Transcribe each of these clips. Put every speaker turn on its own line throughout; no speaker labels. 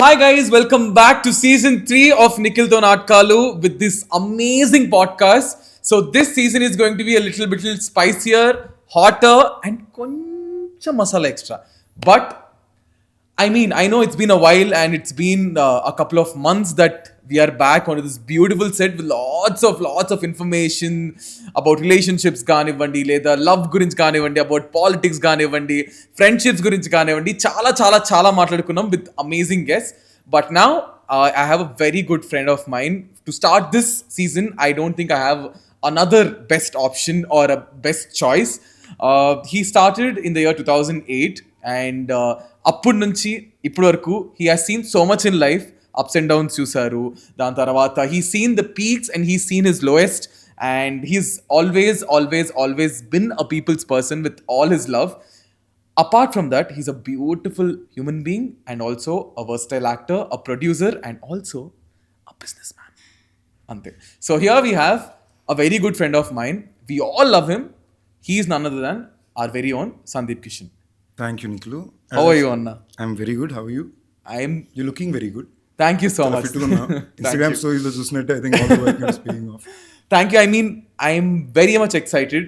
Hi guys, welcome back to season 3 of Nikhil Naatkalu with this amazing podcast. So this season is going to be a little bit spicier, hotter and koncha masala extra. But I know it's been a while and it's been a couple of months that we are back on this beautiful set with lots of information about relationships కానివ్వండి లేదా love గురించి కానివ్వండి about politics కానివ్వండి friendships గురించి కానివ్వండి చాలా మాట్లాడుకున్నాం with amazing guests. But now I have a very good friend of mine to start this season. I don't think I have another best option or a best choice. He started in the year 2008 and అప్పటి నుంచి ఇప్పటి వరకు he has seen so much in life. Ups and downs చూసారు. దాని తర్వాత he's seen the peaks and he's seen his lowest, and he's always been a people's person with all his love. Apart from that, he's a beautiful human being and also a versatile actor, a producer and also a businessman. Ante. So here we have a very good friend of mine. We all love him. He is none other than our very own Sundeep Kishan.
Thank you, Niklu.
How are you, Anna?
I'm very good. How are you? You're looking very good.
Thank you so much.
Instagram stories lo chusnattu I think all the work is paying off.
Thank you. I mean, I'm very much excited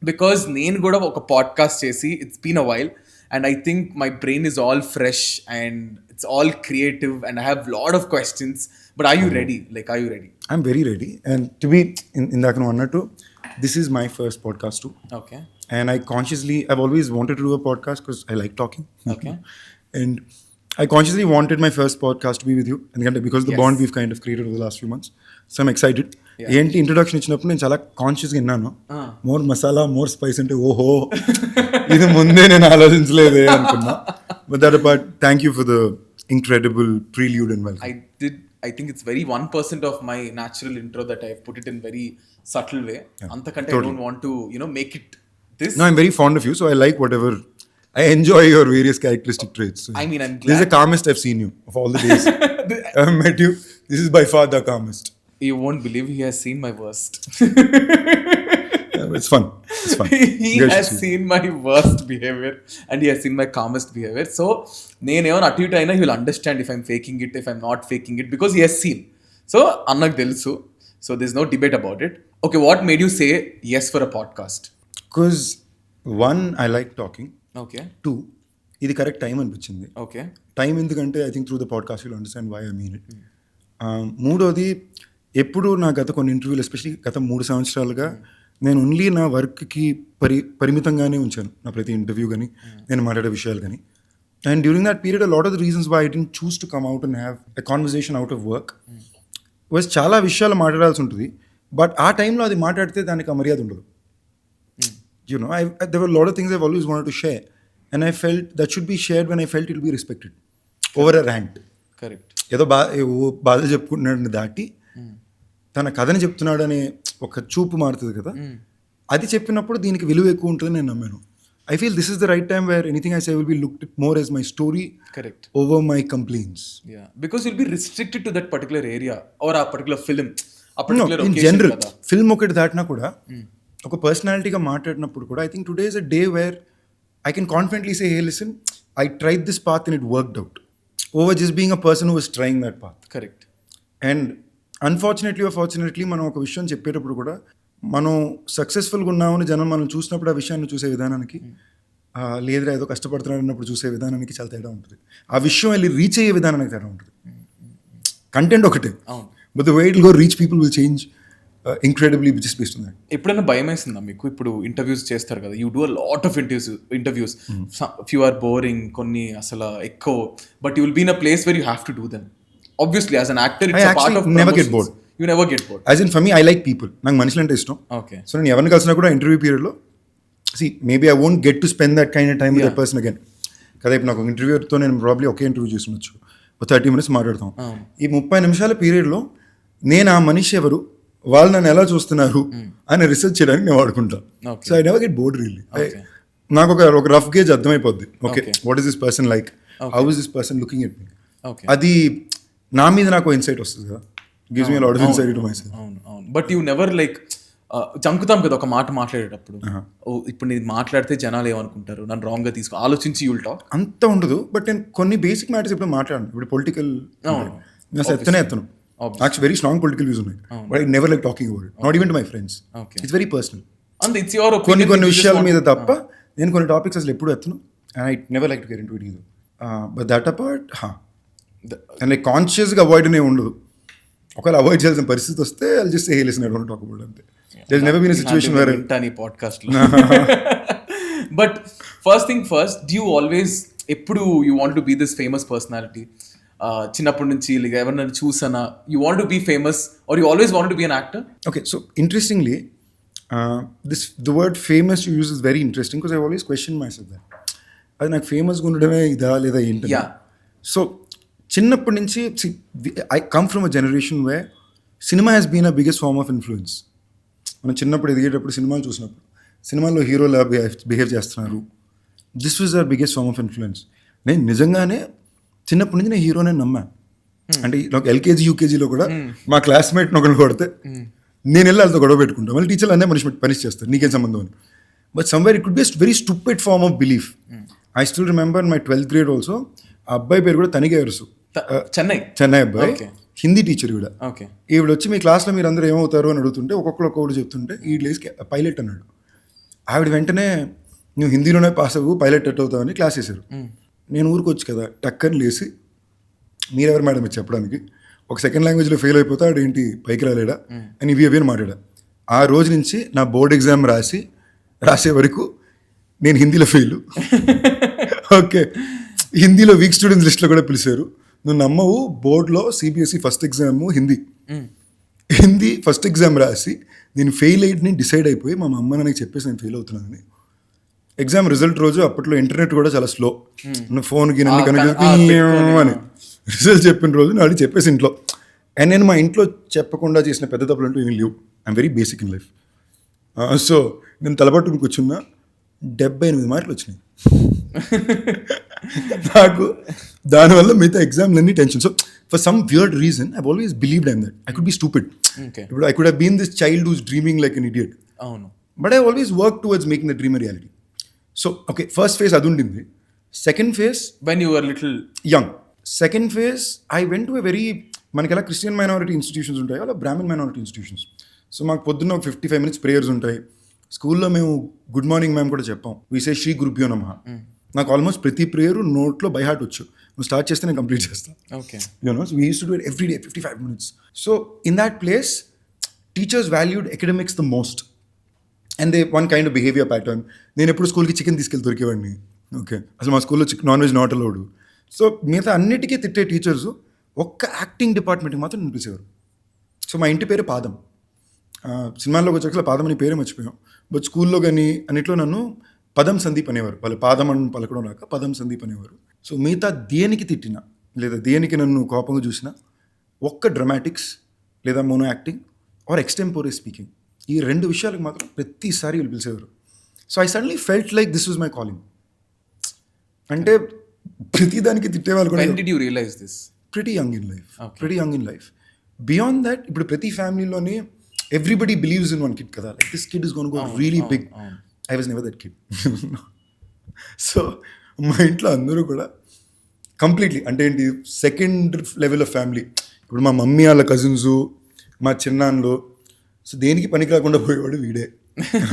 because నేను కూడా ఒక podcast చేసి it's been a while and I think my brain is all fresh and it's all creative and I have lot of questions. But are you ready? Are you ready?
I'm very ready. And to be in that annattu, this is my first podcast too.
Okay.
And I've always wanted to do a podcast because I like talking.
Okay.
And I consciously wanted my first podcast to be with you, and because the bond we've kind of created over the last few months. So I'm excited. ఏంటి introduction ఇచ్చినప్పుడు నేను చాలా కాన్షియస్గా విన్నాను. More masala more spice అంటే ఓహో ఇది ముందే నేను ఆలోచించలేదే అనుకున్నా. But that apart, thank you for the incredible prelude and welcome.
I think it's very 1% of my natural intro that I've put it in very subtle way. Antakante totally. I don't want to, make it this.
No, I'm very fond of you, so I like whatever. I enjoy your various characteristic traits. So
I mean, I'm glad.
This is the calmest I've seen you of all the days I've met you. This is by far the calmest.
You won't believe he has seen my worst.
It's fun.
He has seen my worst behavior and he has seen my calmest behavior. So, నేనేమన్నా అటు ఇటు అయినా he will understand if I'm faking it, if I'm not faking it, because he has seen. So, అన్నకు తెలుసు. So, there's no debate about it. Okay, what made you say yes for a podcast?
Because one, I like talking.
Okay.
Two, ఇది correct time అనిపించింది.
Okay.
Time ఎందుకంటే I think through the podcast will understand why I mean it. మూడోది, ఎప్పుడు నా గత కొన్ని ఇంటర్వ్యూలు especially గత 3 సంవత్సరాలుగా నేను ఓన్లీ నా వర్క్కి పరిమితంగానే ఉంచాను నా ప్రతి ఇంటర్వ్యూ కానీ నేను మాట్లాడే విషయాలు కానీ. And during that period lot of the reasons why I didn't choose to come out and have a conversation out of work was చాలా విషయాలు మాట్లాడాల్సి ఉంటుంది. బట్ ఆ టైంలో అది మాట్లాడితే దానికి ఆ మర్యాద ఉండదు. There were a lot of things I've always wanted to share, and I felt that should be shared when I felt it will be respected. Over a rant.
Correct.
ఏదో బాధలు చెప్పుకుంటున్నాడని దాటి తన కథని చెప్తున్నాడనే ఒక చూపు మారుతుంది కదా, అది చెప్పినప్పుడు దీనికి విలువ ఎక్కువ ఉంటుందని నేను నమ్మాను. I feel this is the right time where anything I say will be looked at more as my story.
Correct.
Over my complaints.
Yeah, because you'll be restricted to that particular area or a particular film. A particular
in general, film ఒకటి దాటినా కూడా ఒక పర్సనాలిటీగా మాట్లాడినప్పుడు కూడా I think today is a day where I can confidently say hey listen I tried this path and it worked out over just being a person who was trying that path.
Correct.
And unfortunately are fortunately మనం ఒక విషయం చెప్పేటప్పుడు కూడా మనం సక్సెస్ఫుల్గా ఉన్నామని జనం మనం చూసినప్పుడు ఆ విషయాన్ని చూసే విధానానికి లేదురా ఏదో కష్టపడుతున్నాడు అన్నప్పుడు చూసే విధానానికి చాలా తేడా ఉంటుంది. ఆ విషయం వెళ్ళి రీచ్ అయ్యే విధానానికి తేడా ఉంటుంది. కంటెంట్ ఒకటే, but the way it will go reach people will change incredibly just based on that.
ఎప్పుడైనా భయం వేసిందా మీకు? ఇప్పుడు ఇంటర్వ్యూస్ చేస్తారు కదా, you do a lot of interviews, few are boring, కొన్ని అసలు ఎక్కువ, but you will be in a place where you have to do them. Obviously as an actor it's a part of
never get bored.
You never get bored.
As in for me I like people. నాకు మనుషులు అంటే ఇష్టం.
Okay.
So నేను ఎవరిని కలిసినా కూడా interview పీరియడ్లో maybe I won't get to spend that kind of time with that person again. కదా ఇప్పుడు నాకు ఇంటర్వ్యూతో నేను ప్రాబ్లీ ఒకే ఇంటర్వ్యూ చేస్తుండొచ్చు, 30 minutes మాట్లాడతాం. ఈ 30 నిమిషాల పీరియడ్లో నేను ఆ మనిషి ఎవరు, వాళ్ళు నన్ను ఎలా చూస్తున్నారు అని రీసెర్చ్ చేయడానికి నేను వాడుకుంటాను. So I never get bored really. నాకు ఒక రఫ్ గేజ్ అర్థమైపోద్ది. Okay, what is this person like, how is this person looking at me. అది నా మీద నాకు ఇన్సైట్ వస్తుంది కదా, gives me lot of insight to myself.
But you never జంకుతాం కదా ఒక మాట మాట్లాడేటప్పుడు. ఓ ఇప్పుడు నేను మాట్లాడితే జనాలు ఏమనుకుంటారు, నన్ను రాంగ్గా తీసుకో ఆలోచించి యుల్ టాక్.
అంత ఉండదు, బట్ నేను కొన్ని బేసిక్ మ్యాటర్స్ ఇప్పుడు మాట్లాడను. ఇప్పుడు పొలిటికల్ ఎత్తను actually very strong political views ఉన్నాయి, but I never like talking about it, not even to my friends. It's very personal.
And it's your
కొన్ని విషయాల మీద తప్ప నేను కొన్ని టాపిక్స్ అసలు ఎప్పుడు ఎత్తను. And I never like to get into it either. But that apart and like కాన్షియస్గా అవాయిడ్ అనే ఉండదు. ఒకవేళ అవాయిడ్ చేయాల్సిన పరిస్థితి వస్తే I'll just say hey listen I don't talk about అంతే. There's never been a situation where
ఈ podcast లో. But first thing first, do you always ఎప్పుడు you want to be this famous personality? చిన్నప్పటి నుంచి like ఎవరినైనా చూసానా you want to be famous or you always want to be an actor?
Okay, so interestingly, the word famous you use is very interesting because I've always questioned myself that. అది నాకు ఫేమస్గా ఉండడమే ఇదా లేదా ఏంటి? So చిన్నప్పటి నుంచి I come from a generation where cinema has been a biggest form of influence. మనం చిన్నప్పుడు ఎదిగేటప్పుడు సినిమాలు చూసినప్పుడు సినిమాల్లో హీరోలా బిహేవ్ చేస్తున్నారు. This was our biggest form of influence. నేను నిజంగానే చిన్నప్పటి నుంచి నేను హీరోనే నమ్మా. అంటే నాకు ఎల్కేజీ యూకేజీలో కూడా మా క్లాస్మేట్ని ఒకరిని కొడితే నేను వెళ్ళి వాళ్ళతో గొడవ పెట్టుకుంటాను. మళ్ళీ టీచర్లు అన్నీ పనిష్ చేస్తారు, నీకేం సంబంధం అని. But somewhere it could be very stupid form of belief. I still remember my 12th grade also. ఆ అబ్బాయి పేరు కూడా తనిగేరుసు, చెన్నై అబ్బాయి, హిందీ టీచర్ కూడా. ఈవిడ వచ్చి మీ క్లాస్లో మీరు అందరూ ఏమవుతారు అని అడుగుతుంటే ఒక్కొక్కరు చెప్తుంటే ఈ లేసి పైలట్ అన్నాడు. ఆవిడ వెంటనే నువ్వు హిందీలోనే పాస్ అవ్వు, పైలట్ ఎట్ అవుతావని క్లాస్ వేశారు. నేను ఊరుకోవచ్చు కదా, టక్కని లేసి మీరెవరు మేడం ఇది చెప్పడానికి, ఒక సెకండ్ లాంగ్వేజ్లో ఫెయిల్ అయిపోతే ఆడేంటి పైకి రాలేడా అని ఇవి అని మాట్లాడా. ఆ రోజు నుంచి నా బోర్డ్ ఎగ్జామ్ రాసే వరకు నేను హిందీలో ఫెయిల్. ఓకే, హిందీలో వీక్ స్టూడెంట్స్ లిస్ట్లో కూడా పిలిచారు. నువ్వు నమ్మవు, బోర్డులో CBSE first exam Hindi first exam రాసి నేను ఫెయిల్ అయ్యి డిసైడ్ అయిపోయి మా అమ్మ నాకు చెప్పేసి నేను ఫెయిల్ అవుతున్నానని. ఎగ్జామ్ రిజల్ట్ రోజు అప్పట్లో ఇంటర్నెట్ కూడా చాలా స్లో, ఫోన్కి అని రిజల్ట్ చెప్పిన రోజు నాకు చెప్పేసి ఇంట్లో. అండ్ నేను మా ఇంట్లో చెప్పకుండా చేసిన పెద్ద తప్పులు అంటూ ఏమీ లేవు. I'm very basic in life. So నేను తలపట్టుకుని కూర్చున్నా, 78 మార్కులు వచ్చినాయి నాకు. దానివల్ల మిగతా ఎగ్జామ్లన్నీ tension. So for some weird reason I always believed I'm that I could be stupid. ఇప్పుడు I could have been this child who's dreaming like an idiot. But I always work towards making the dream a reality. So okay, first phase అది ఉండింది. Second phase
when you were little
young. Second phase I went to a very, మనకి ఎలా Christian minority institutions ఉంటాయో అలా Brahman minority institutions. So మాకు పొద్దున్న ఒక 55 minutes prayers ఉంటాయి. స్కూల్లో మేము గుడ్ మార్నింగ్ మ్యామ్ కూడా చెప్పాం, విసే శ్రీ గురుభ్యో నమః. నాకు ఆల్మోస్ట్ ప్రతి ప్రేయరు నోట్లో బై హార్ట్ వచ్చు. నువ్వు స్టార్ట్ చేస్తే నేను కంప్లీట్ చేస్తాను. So we use to do it every day 55 minutes. So in that place teachers valued academics the most and they one kind of behaviour pattern. నేను ఎప్పుడు స్కూల్కి చికెన్ తీసుకెళ్ళి దొరికేవాడిని. ఓకే, అసలు మా స్కూల్లో non veg not allowed. So మిగతా అన్నిటికీ తిట్టే టీచర్స్ ఒక్క యాక్టింగ్ డిపార్ట్మెంట్కి మాత్రం నిలిపేసేవారు. సో మా ఇంటి పేరు పాదం. సినిమాల్లోకి వచ్చాక పాదం అని పేరే మర్చిపోయాం. బట్ స్కూల్లో కానీ అన్నిట్లో నన్ను పదం సందీప్ అనేవారు. వాళ్ళు పాదం అని పలకడం రాక పదం సందీప్ అనేవారు. సో మిగతా దేనికి తిట్టినా లేదా దేనికి నన్ను కోపంగా చూసినా ఒక్క డ్రమాటిక్స్ లేదా మోనో యాక్టింగ్ ఆర్ ఎక్స్టెంపోరీ స్పీకింగ్, ఈ 2 విషయాలకు మాత్రం ప్రతిసారి వీళ్ళు పిలిచేవారు. So I suddenly felt like this was my calling. అంటే ప్రతిదానికి తిట్టేవాళ్ళు కూడా.
When did you realize this?
Pretty young in life. Beyond that, ఇప్పుడు ప్రతి ఫ్యామిలీలోనే everybody believes in one kid కదా, like this kid is going to go really big. I was never that kid. So మా ఇంట్లో అందరూ కూడా completely అంటే ఏంటి second level of family. ఇప్పుడు మా మమ్మీ వాళ్ళ కజిన్స్, మా చిన్నాన్నలు, సో దేనికి పనికి రాకుండా పోయేవాడు వీడే.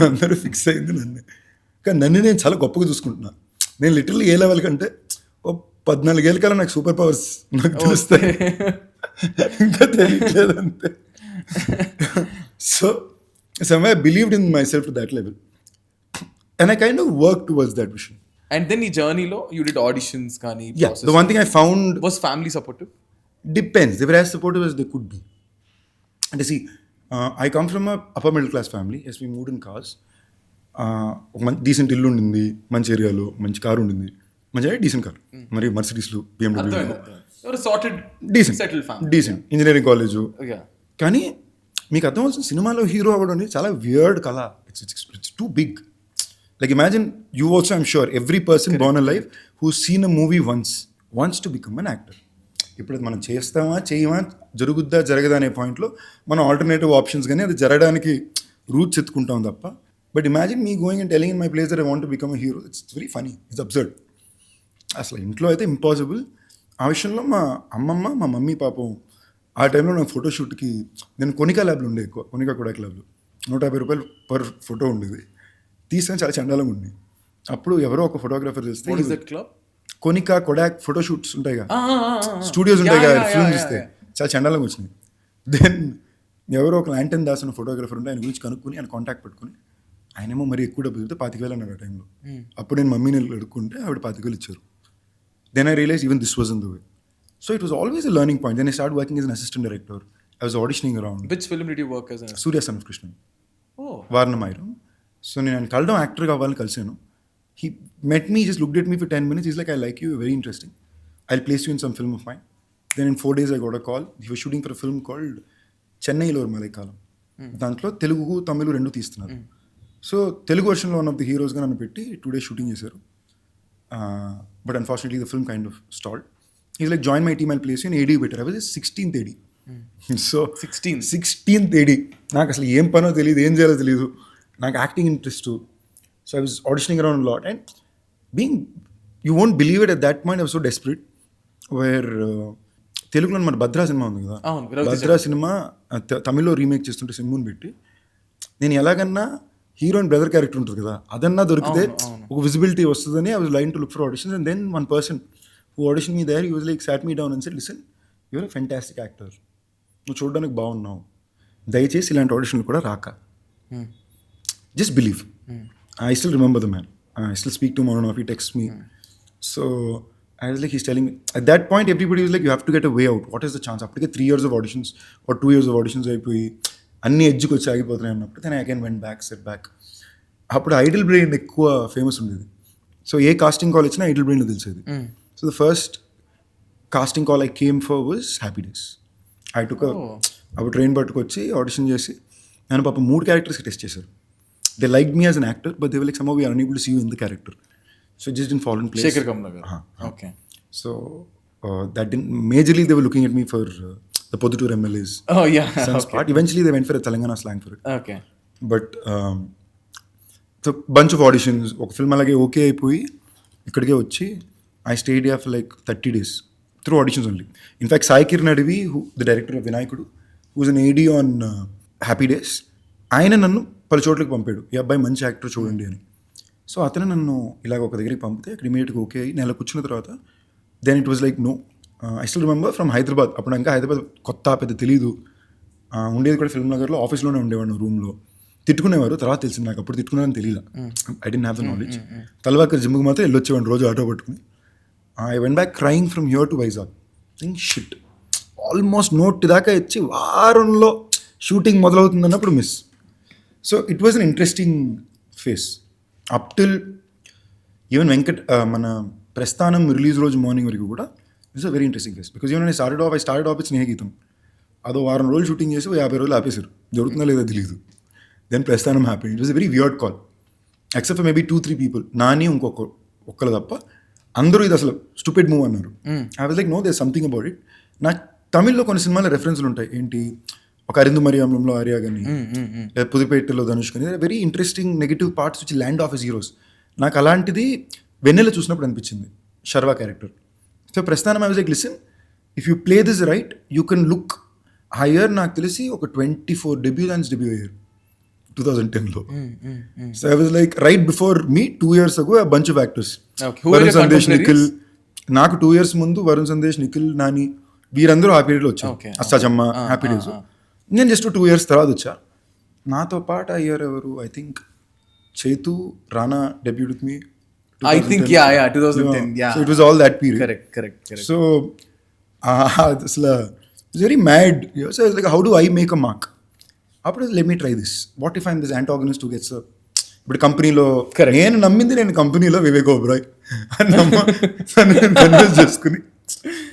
అందరూ ఫిక్స్ అయింది నన్నే. కానీ నన్ను నేను చాలా గొప్పగా చూసుకుంటున్నా. నేను లిటరల్లీ ఏ లెవెల్ కంటే 14 ఏళ్ళ కల్లా నాకు సూపర్ పవర్స్ నాకు తెలుస్తాయి, ఇంకా తెలియట్లేదు అంతే. So some I believed in my self to that level and I kind of work towards that vision.
And then ఈ జర్నీలో you did auditions కానీ
yeah, the one thing I found
was family supportive?
Depends. They were as supportive as they could be. And see, I come from a upper middle class family. Yes, we moved in cars. ఒక decent ఇల్లు ఉండింది, మంచి ఏరియాలో, మంచి car ఉండింది, మంచి decent car, మరి మర్సిడీస్లు, BMW, decent engineering college. కానీ మీకు అర్థం అవుతుంది, సినిమాలో హీరో అవ్వడం అనేది చాలా వియర్డ్ కళ. It's too big. Like imagine you also, I'm sure, every person born alive who's seen a movie once wants to become an actor. ఇప్పుడు మనం చేస్తామా చేయమా, జరుగుద్దా జరగదా అనే పాయింట్లో మనం ఆల్టర్నేటివ్ ఆప్షన్స్ కానీ అది జరగడానికి రూట్స్ ఎత్తుకుంటాం తప్ప. But imagine me going and telling in my place that I want to become a hero, it's very funny, it's absurd. అసలు ఇంట్లో అయితే ఇంపాసిబుల్. ఆ విషయంలో మా అమ్మమ్మ మా మమ్మీ పాపం ఆ టైంలో నాకు ఫోటోషూట్కి నేను కొనికా ల్యాబ్లు ఉండే, ఎక్కువ కొనికా కొడాక్ ల్యాబ్లు, 150 రూపాయలు పర్ ఫోటో ఉండేది, తీసుకొని చాలా చండాలంగా ఉంది. అప్పుడు ఎవరో ఒక ఫోటోగ్రాఫర్ తెలిస్తే కొనికా కొడాక్ ఫోటోషూట్స్ ఉంటాయి కదా, స్టూడియోస్ ఉంటాయి కదా, ఫిల్మ్స్ ఇస్తే చాలా చండాలంగా వచ్చినాయి. దెన్ ఎవరో ఒక ల్యాంటన్ దాస్ అన్న ఫోటోగ్రాఫర్ ఉంటే ఆయన గురించి కనుక్కొని ఆయన కాంటాక్ట్ పెట్టుకుని, ఆయనేమో మరి ఎక్కువ డబ్బులు చెప్తే 25,000 అన్నారు ఆ టైంలో. అప్పుడు నేను మమ్మీని అడుక్కుంటే ఆవిడ 25,000 ఇచ్చారు. Then I realized even this wasn't the way. So it was always a learning point. Then I started working as an assistant director. I was auditioning around.
Which film did you work as an assistant?
Surya Sundeep Kishan.
Oh.
Varnamayram. So నేను కలడం actor కావాలని కలిసాను. He met me, just looked at me for 10 minutes. He's like, I like you, you're very interesting. I'll place you in some film of mine. Then in 4 days I got a call. He was shooting for a film called చెన్నైలో మలైకాలం. దాంట్లో తెలుగు తమిళ రెండు తీస్తున్నారు. So Telugu వర్షన్లో one of the హీరోస్గా నన్ను పెట్టి 2 days shooting చేశారు. But unfortunately the film kind of stalled. He's like, join my team, I'll place you in AD better. I was his 16th AD. So 16th AD. నాకు అసలు ఏం పనో తెలియదు, ఏం చేయాలో తెలియదు, నాకు acting interest. So I was auditioning around lot and being, you won't believe it, at that point I was so desperate. Where తెలుగులో మన భద్రా సినిమా ఉంది కదా, భద్రా సినిమా తమిళ్లో రీమేక్ చేస్తుంటే సింహుని పెట్టి, నేను ఎలాగన్నా హీరోయిన్ బ్రదర్ క్యారెక్టర్ ఉంటుంది కదా, అదన్నా దొరికితే ఒక విజిబిలిటీ వస్తుందని I was line to look for auditions. And then one person who audition me there, he was like sat me down and said, listen, you're a fantastic actor, నువ్వు చూడడానికి బాగున్నావు, దయచేసి ఇలాంటి ఆడిషన్లు కూడా రాక, just believe. I still remember the man, I still speak to Mono, he text me. So I was like, he's telling me, at that point everybody was like, you have to get a way out, what is the chance? Appadike 3 years of auditions or 2 years of auditions అయిపోయి అన్ని ఎడ్జ్కి వచ్చి ఆగిపోతున్నాయి అన్నప్పుడు, then I again went back, set back. అప్పుడు Idlebrain ఎక్కువ famous ఉండేది. So ఏ casting call వచ్చినా ఐడల్ బ్రెయిన్లో తెలిసేది. So the first casting call I came for was happy days. I took అప్పుడు ట్రైన్ పట్టుకొచ్చి ఆడిషన్ చేసి నన్ను పాప 3 క్యారెక్టర్స్కి టెస్ట్ చేశారు. They like me as an actor, but they were like somehow we are unable to see you in the character. So it just didn't fall in place.
Shekhar Kamnagar. Okay.
So that didn't, majorly they were looking at me for the Podutur MLA's son's part. Eventually they went for a Telangana slang for it.
Okay.
But so bunch of auditions, ఒక film అలాగే okay అయిపోయి ఇక్కడికే వచ్చి I stayed here for like 30 days through auditions only. In fact, Sai Kiran Advi, the director of Vinaykudu, who was an AD on Happy Days, ఆయన నన్ను పలు చోట్లకి పంపాడు, ఈ అబ్బాయి మంచి యాక్టర్ చూడండి అని. సో అతను నన్ను ఇలాగ ఒక దగ్గరికి పంపితే అక్కడ ఇమీడియట్గా ఓకే అయ్యి నెల కూర్చున్న తర్వాత then it was like no. I still remember from Hyderabad, అప్పుడు ఇంకా హైదరాబాద్ కొత్త పెద్ద తెలీదు, ఉండేది కూడా ఫిల్మ్ నగర్లో, ఆఫీస్లోనే ఉండేవాడు రూమ్లో. తిట్టుకునేవారు, తర్వాత తెలిసింది నాకు, అప్పుడు తిట్టుకున్నారని తెలియదు, I didn't have the knowledge. Talwalkar జిమ్కి మాత్రం వెళ్ళొచ్చేవాడిని రోజు ఆటో పట్టుకుని. I went back crying from here to Vizag, think shit, almost నోట్ దాకా వచ్చి వారంలో షూటింగ్ మొదలవుతుంది అన్నప్పుడు miss. So it was an interesting phase up till even Venkat మన ప్రస్థానం రిలీజ్ రోజు మార్నింగ్ వరకు కూడా it's a very interesting phase. Because even I started off with Snehageetham, అదో 1 వారం రోజులు షూటింగ్ చేసి 50 రోజులు ఆపేశారు, జరుగుతుందో లేదో తెలియదు. Then Prasthanam happy, it was a very weird call, except for maybe 2-3 people, Nani ఒక్కరు తప్ప అందరూ ఇది అసలు స్టూపిడ్ మూవ్ అన్నారు. I was like, no, there something about it. నాకు తమిళ్లో కొన్ని సినిమాల రెఫరెన్స్లు ఉంటాయి, ఏంటి ఒక అరిందు మరియంలో ఆర్యా కానీ, పుదుపేటలో ధనుష్ కానీ, very interesting negative parts which land of as heroes. నాకు అలాంటిది వెన్నెల చూసినప్పుడు అనిపించింది, Sharwa character. So Prasthanam I was like, listen, if you play this right you can look higher. నాకు తెలిసి ఒక 24 డెబ్యూ అయ్యారు 2010లో. So I was like, right before me 2 years ago a bunch of actors, Varun Sandesh, Nikhil, నాకు 2 years ముందు వరుణ్ సందేశ్, నిఖిల్, నాని, వీరందరూ ఆ పీరియడ్లో వచ్చారు. Ashtachamma, happy days. నేను జస్ట్ 2 years తర్వాత వచ్చా. నాతో పాటు అయ్యారు ఎవరు, ఐ థింక్ చేతు, రానా debut with me,
I think 2010.
So it was all that period.
Correct.
So అసలు it's very mad. So I was like, how do I make a mark? అప్పుడు let me try this. What if I'm this antagonist who gets a, ఇప్పుడు కంపెనీలో నేను నమ్మింది, నేను కంపెనీలో వివేక్ ఓబెరాయ్ అని convince చేసుకుని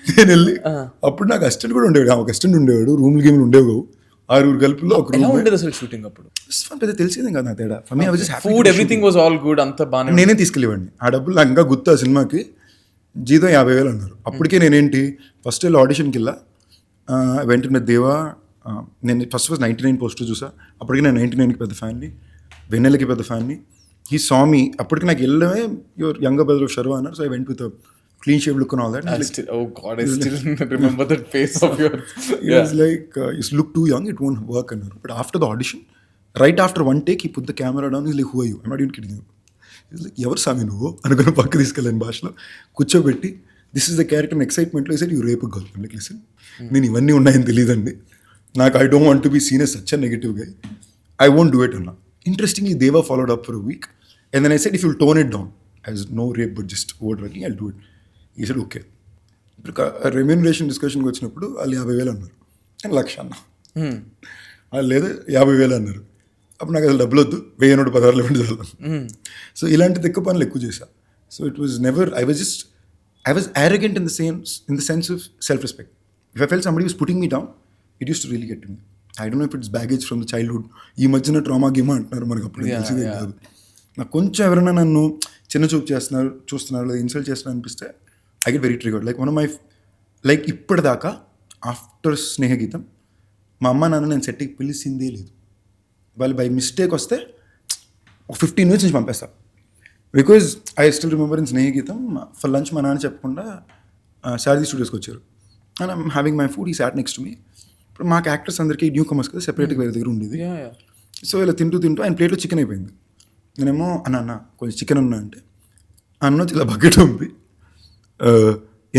నేను వెళ్ళి, అప్పుడు నాకు అసిస్టెంట్ కూడా ఉండేవాడు, ఒక అసిస్టెంట్ ఉండేవాడు, రూమ్లు గేమ్లు ఉండేవి, 6 గల్పుల్లో ఒక రూమ్ ఉండేది. అసలు షూటింగ్ అప్పుడు పెద్ద తెలిసిందే కదా నా తేడా.
Food everything was all good, అంతా బాగా.
నేనే తీసుకెళ్ళేవాడిని, ఆ డబ్బులు నాకు ఇంకా గుర్తు. ఆ సినిమాకి జీతం 50,000 అన్నారు. అప్పటికే నేనేంటి ఫస్ట్ వెళ్ళి ఆడిషన్కి వెళ్ళా, వెంటనే దేవా నేను ఫస్ట్ 99 పోస్టర్ చూసా. అప్పటికి నేను 99కి పెద్ద ఫ్యాన్ని, వెన్నెలకి పెద్ద ఫ్యాన్ని. ఈ స్వామి అప్పటికి నాకు వెళ్ళమే your younger brother of Sharwa అన్నారు. So I went with clean shave look and all that.
Oh God, I still remember that face of yours.
He was like, you look too young, it won't work. But after the audition, right after one take, he put the camera down. He's like, who are you? I'm not even kidding you. He's like, ఎవరు సామి నువ్వు అనుకున్న పక్క తీసుకెళ్ళాను భాషలో కూర్చోబెట్టి, this is the character and ఎక్సైట్మెంట్లో sir you rape girl. Like listen, నేను ఇవన్నీ ఉన్నాయని తెలియదండి నాకు. I don't want to be seen as such a negative guy. I won't do it అన్నా. Interestingly Deva followed up for a week and then I said if you'll tone it down as no rape but just over drugging I'll do it. He said okay. ఇప్పుడు remuneration డిస్కషన్కి వచ్చినప్పుడు వాళ్ళు 50,000 అన్నారు, నేను 1,00,000 అన్నా. వాళ్ళు లేదు 50,000 అన్నారు. అప్పుడు నాకు అసలు డబ్బులు వద్దు, 1,016 ఇవ్వండి చాలు. సో ఇలాంటి తిక్క పనులు ఎక్కువ చేశా. So it was never, I was arrogant in the sense of self-respect. If I felt somebody was putting me down, it used to really get to me. I don't know if it's baggage from the childhood. ఈ మధ్యన trauma గేమా అంటున్నారు, మనకు అప్పుడు తెలిసిందే కాదు. నాకు కొంచెం ఎవరైనా నన్ను చిన్న చూపు చూస్తున్నారు లేదా ఇన్సల్ట్ చేస్తున్నారు అనిపిస్తే I get very triggered. Like one of my, like ఇప్పటిదాకా ఆఫ్టర్ స్నేహగీతం మా అమ్మ నాన్న నేను సెట్కి పిలిచిందే లేదు. వాళ్ళు బై మిస్టేక్ వస్తే ఒక 15 minutes నుంచి పంపేస్తా. Because I still remember in Snehageetham for lunch మా నాన్న చెప్పకుండా శారదీ స్టూడియోస్కి వచ్చారు. And I'm having my food, he sat next to me. ఇప్పుడు మాకు యాక్టర్స్ అందరికీ న్యూ కమర్స్ కదా, సెపరేట్గా వేరే దగ్గర ఉండేది. సో ఇలా తింటూ ఆయన ప్లేట్లో చికెన్ అయిపోయింది. నేనేమో అన్న కొంచెం చికెన్ ఉన్నా అంటే అన్న ఇలా బకెట్ పంపి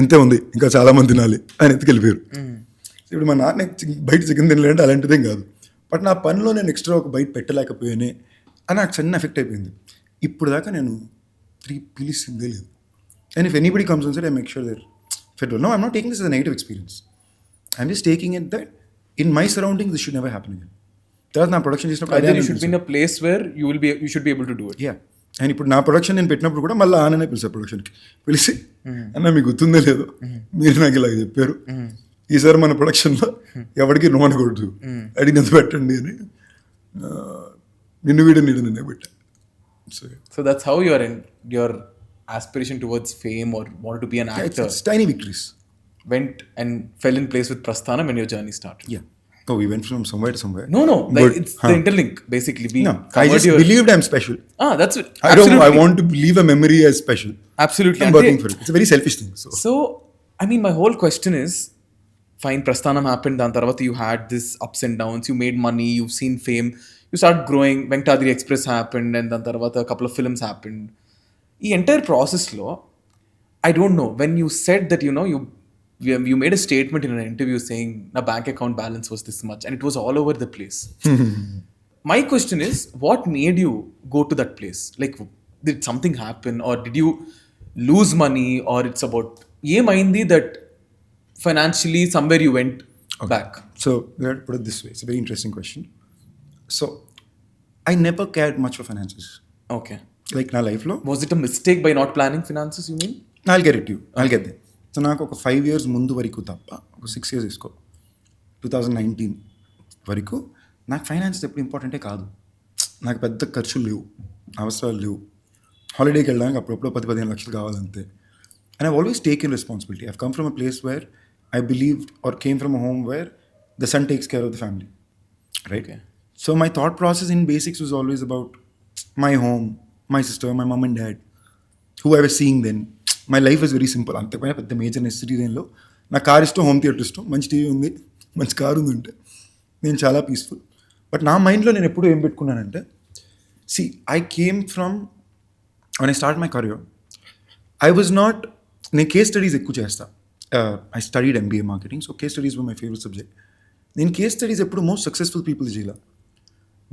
ఇంతే ఉంది ఇంకా చాలామంది తినాలి అని ఎత్తుకెళ్ళిపోయారు. ఇప్పుడు మా నాన్న బయట చికెన్ తినలేంటే అలాంటిదేం కాదు. బట్ నా పనిలో నేను ఎక్స్ట్రా ఒక బయట పెట్టలేకపోయానే అని నాకు చిన్న ఎఫెక్ట్ అయిపోయింది. ఇప్పుడు దాకా నేను 3 పిలిచిందే లేదు. And if anybody comes on set I make sure that fed no I'm not taking this as a negative experience. I'm just taking it that in my surroundings this should never happen again. తర్వాత నా production చేసినప్పుడు
you should be in a place where you should be able to do it.
Yeah. And ఇప్పుడు నా production నేను పెట్టినప్పుడు కూడా మళ్ళీ ఆననే పిలిచాను ప్రొడక్షన్కి. పిలిచి అన్న మీకు గుర్తుందో లేదో మీరు నాకు ఇలా చెప్పారు, ఈసారి మన ప్రొడక్షన్లో ఎవరికి నో అనకూడదు, అడిగినంత పెట్టండి అని నిన్ను వీడియో నిన్నే పెట్టా.
So that's how your aspiration towards fame or wanted to be an actor.
It's tiny victories.
Went and fell in place with Prasthanam when your journey started.
Yeah. Oh, we went from somewhere to somewhere.
No, like it's the interlink basically.
I just believed I'm special.
That's it.
I want to leave a memory as special.
Absolutely.
I'm working for it. It's a very selfish thing.
So I mean, my whole question is, fine, Prasthanam happened, dan tarvata you had this ups and downs, you made money, you've seen fame, you started growing, Venkatadri Express happened, and dan tarvata a couple of films happened. The entire process lo, I don't know, when you said that, you made a statement in an interview saying my bank account balance was this much and it was all over the place. My question is, what made you go to that place? Like, did something happen or did you lose money, or it's about ఏమైంది that financially somewhere you went back?
So let's put it this way, it's a very interesting question. So I never cared much for finances.
Okay.
Like నా లైఫ్లో
Was it a mistake by not planning finances, you mean?
I'll get it to you. I'll get there. So నాకు ఒక 5 years ముందు వరకు తప్ప, ఒక 6 years తీసుకో, 2019 వరకు నాకు ఫైనాన్స్ ఎప్పుడు ఇంపార్టెంటే కాదు. నాకు పెద్ద ఖర్చులు లేవు, అవసరాలు లేవు. హాలిడేకి వెళ్ళడానికి అప్పుడప్పుడు 10-15 లక్షలు కావాలంతే. And I always taken responsibility. I come from a place where I believed or came from a home where the son takes care of the family, right? So my thought process in basics was always about my home, my sister, my mum and dad, who I was seeing then. My life is very simple. అంతకుపోయినా పెద్ద major necessity దేనిలో. నా car ఇష్టం, home theatre ఇష్టం, మంచి TV ఉంది, మంచి car ఉంది అంటే నేను చాలా పీస్ఫుల్. బట్ నా మైండ్లో నేను ఎప్పుడు ఏం పెట్టుకున్నానంటే, see I came from when I started my career, I was not, నేను కేస్ స్టడీస్ ఎక్కువ చేస్తా. I studied MBA marketing, so case studies were my favourite subject. నేను కేస్ స్టడీస్ ఎప్పుడు మోస్ట్ సక్సెస్ఫుల్ పీపుల్ చేయాల,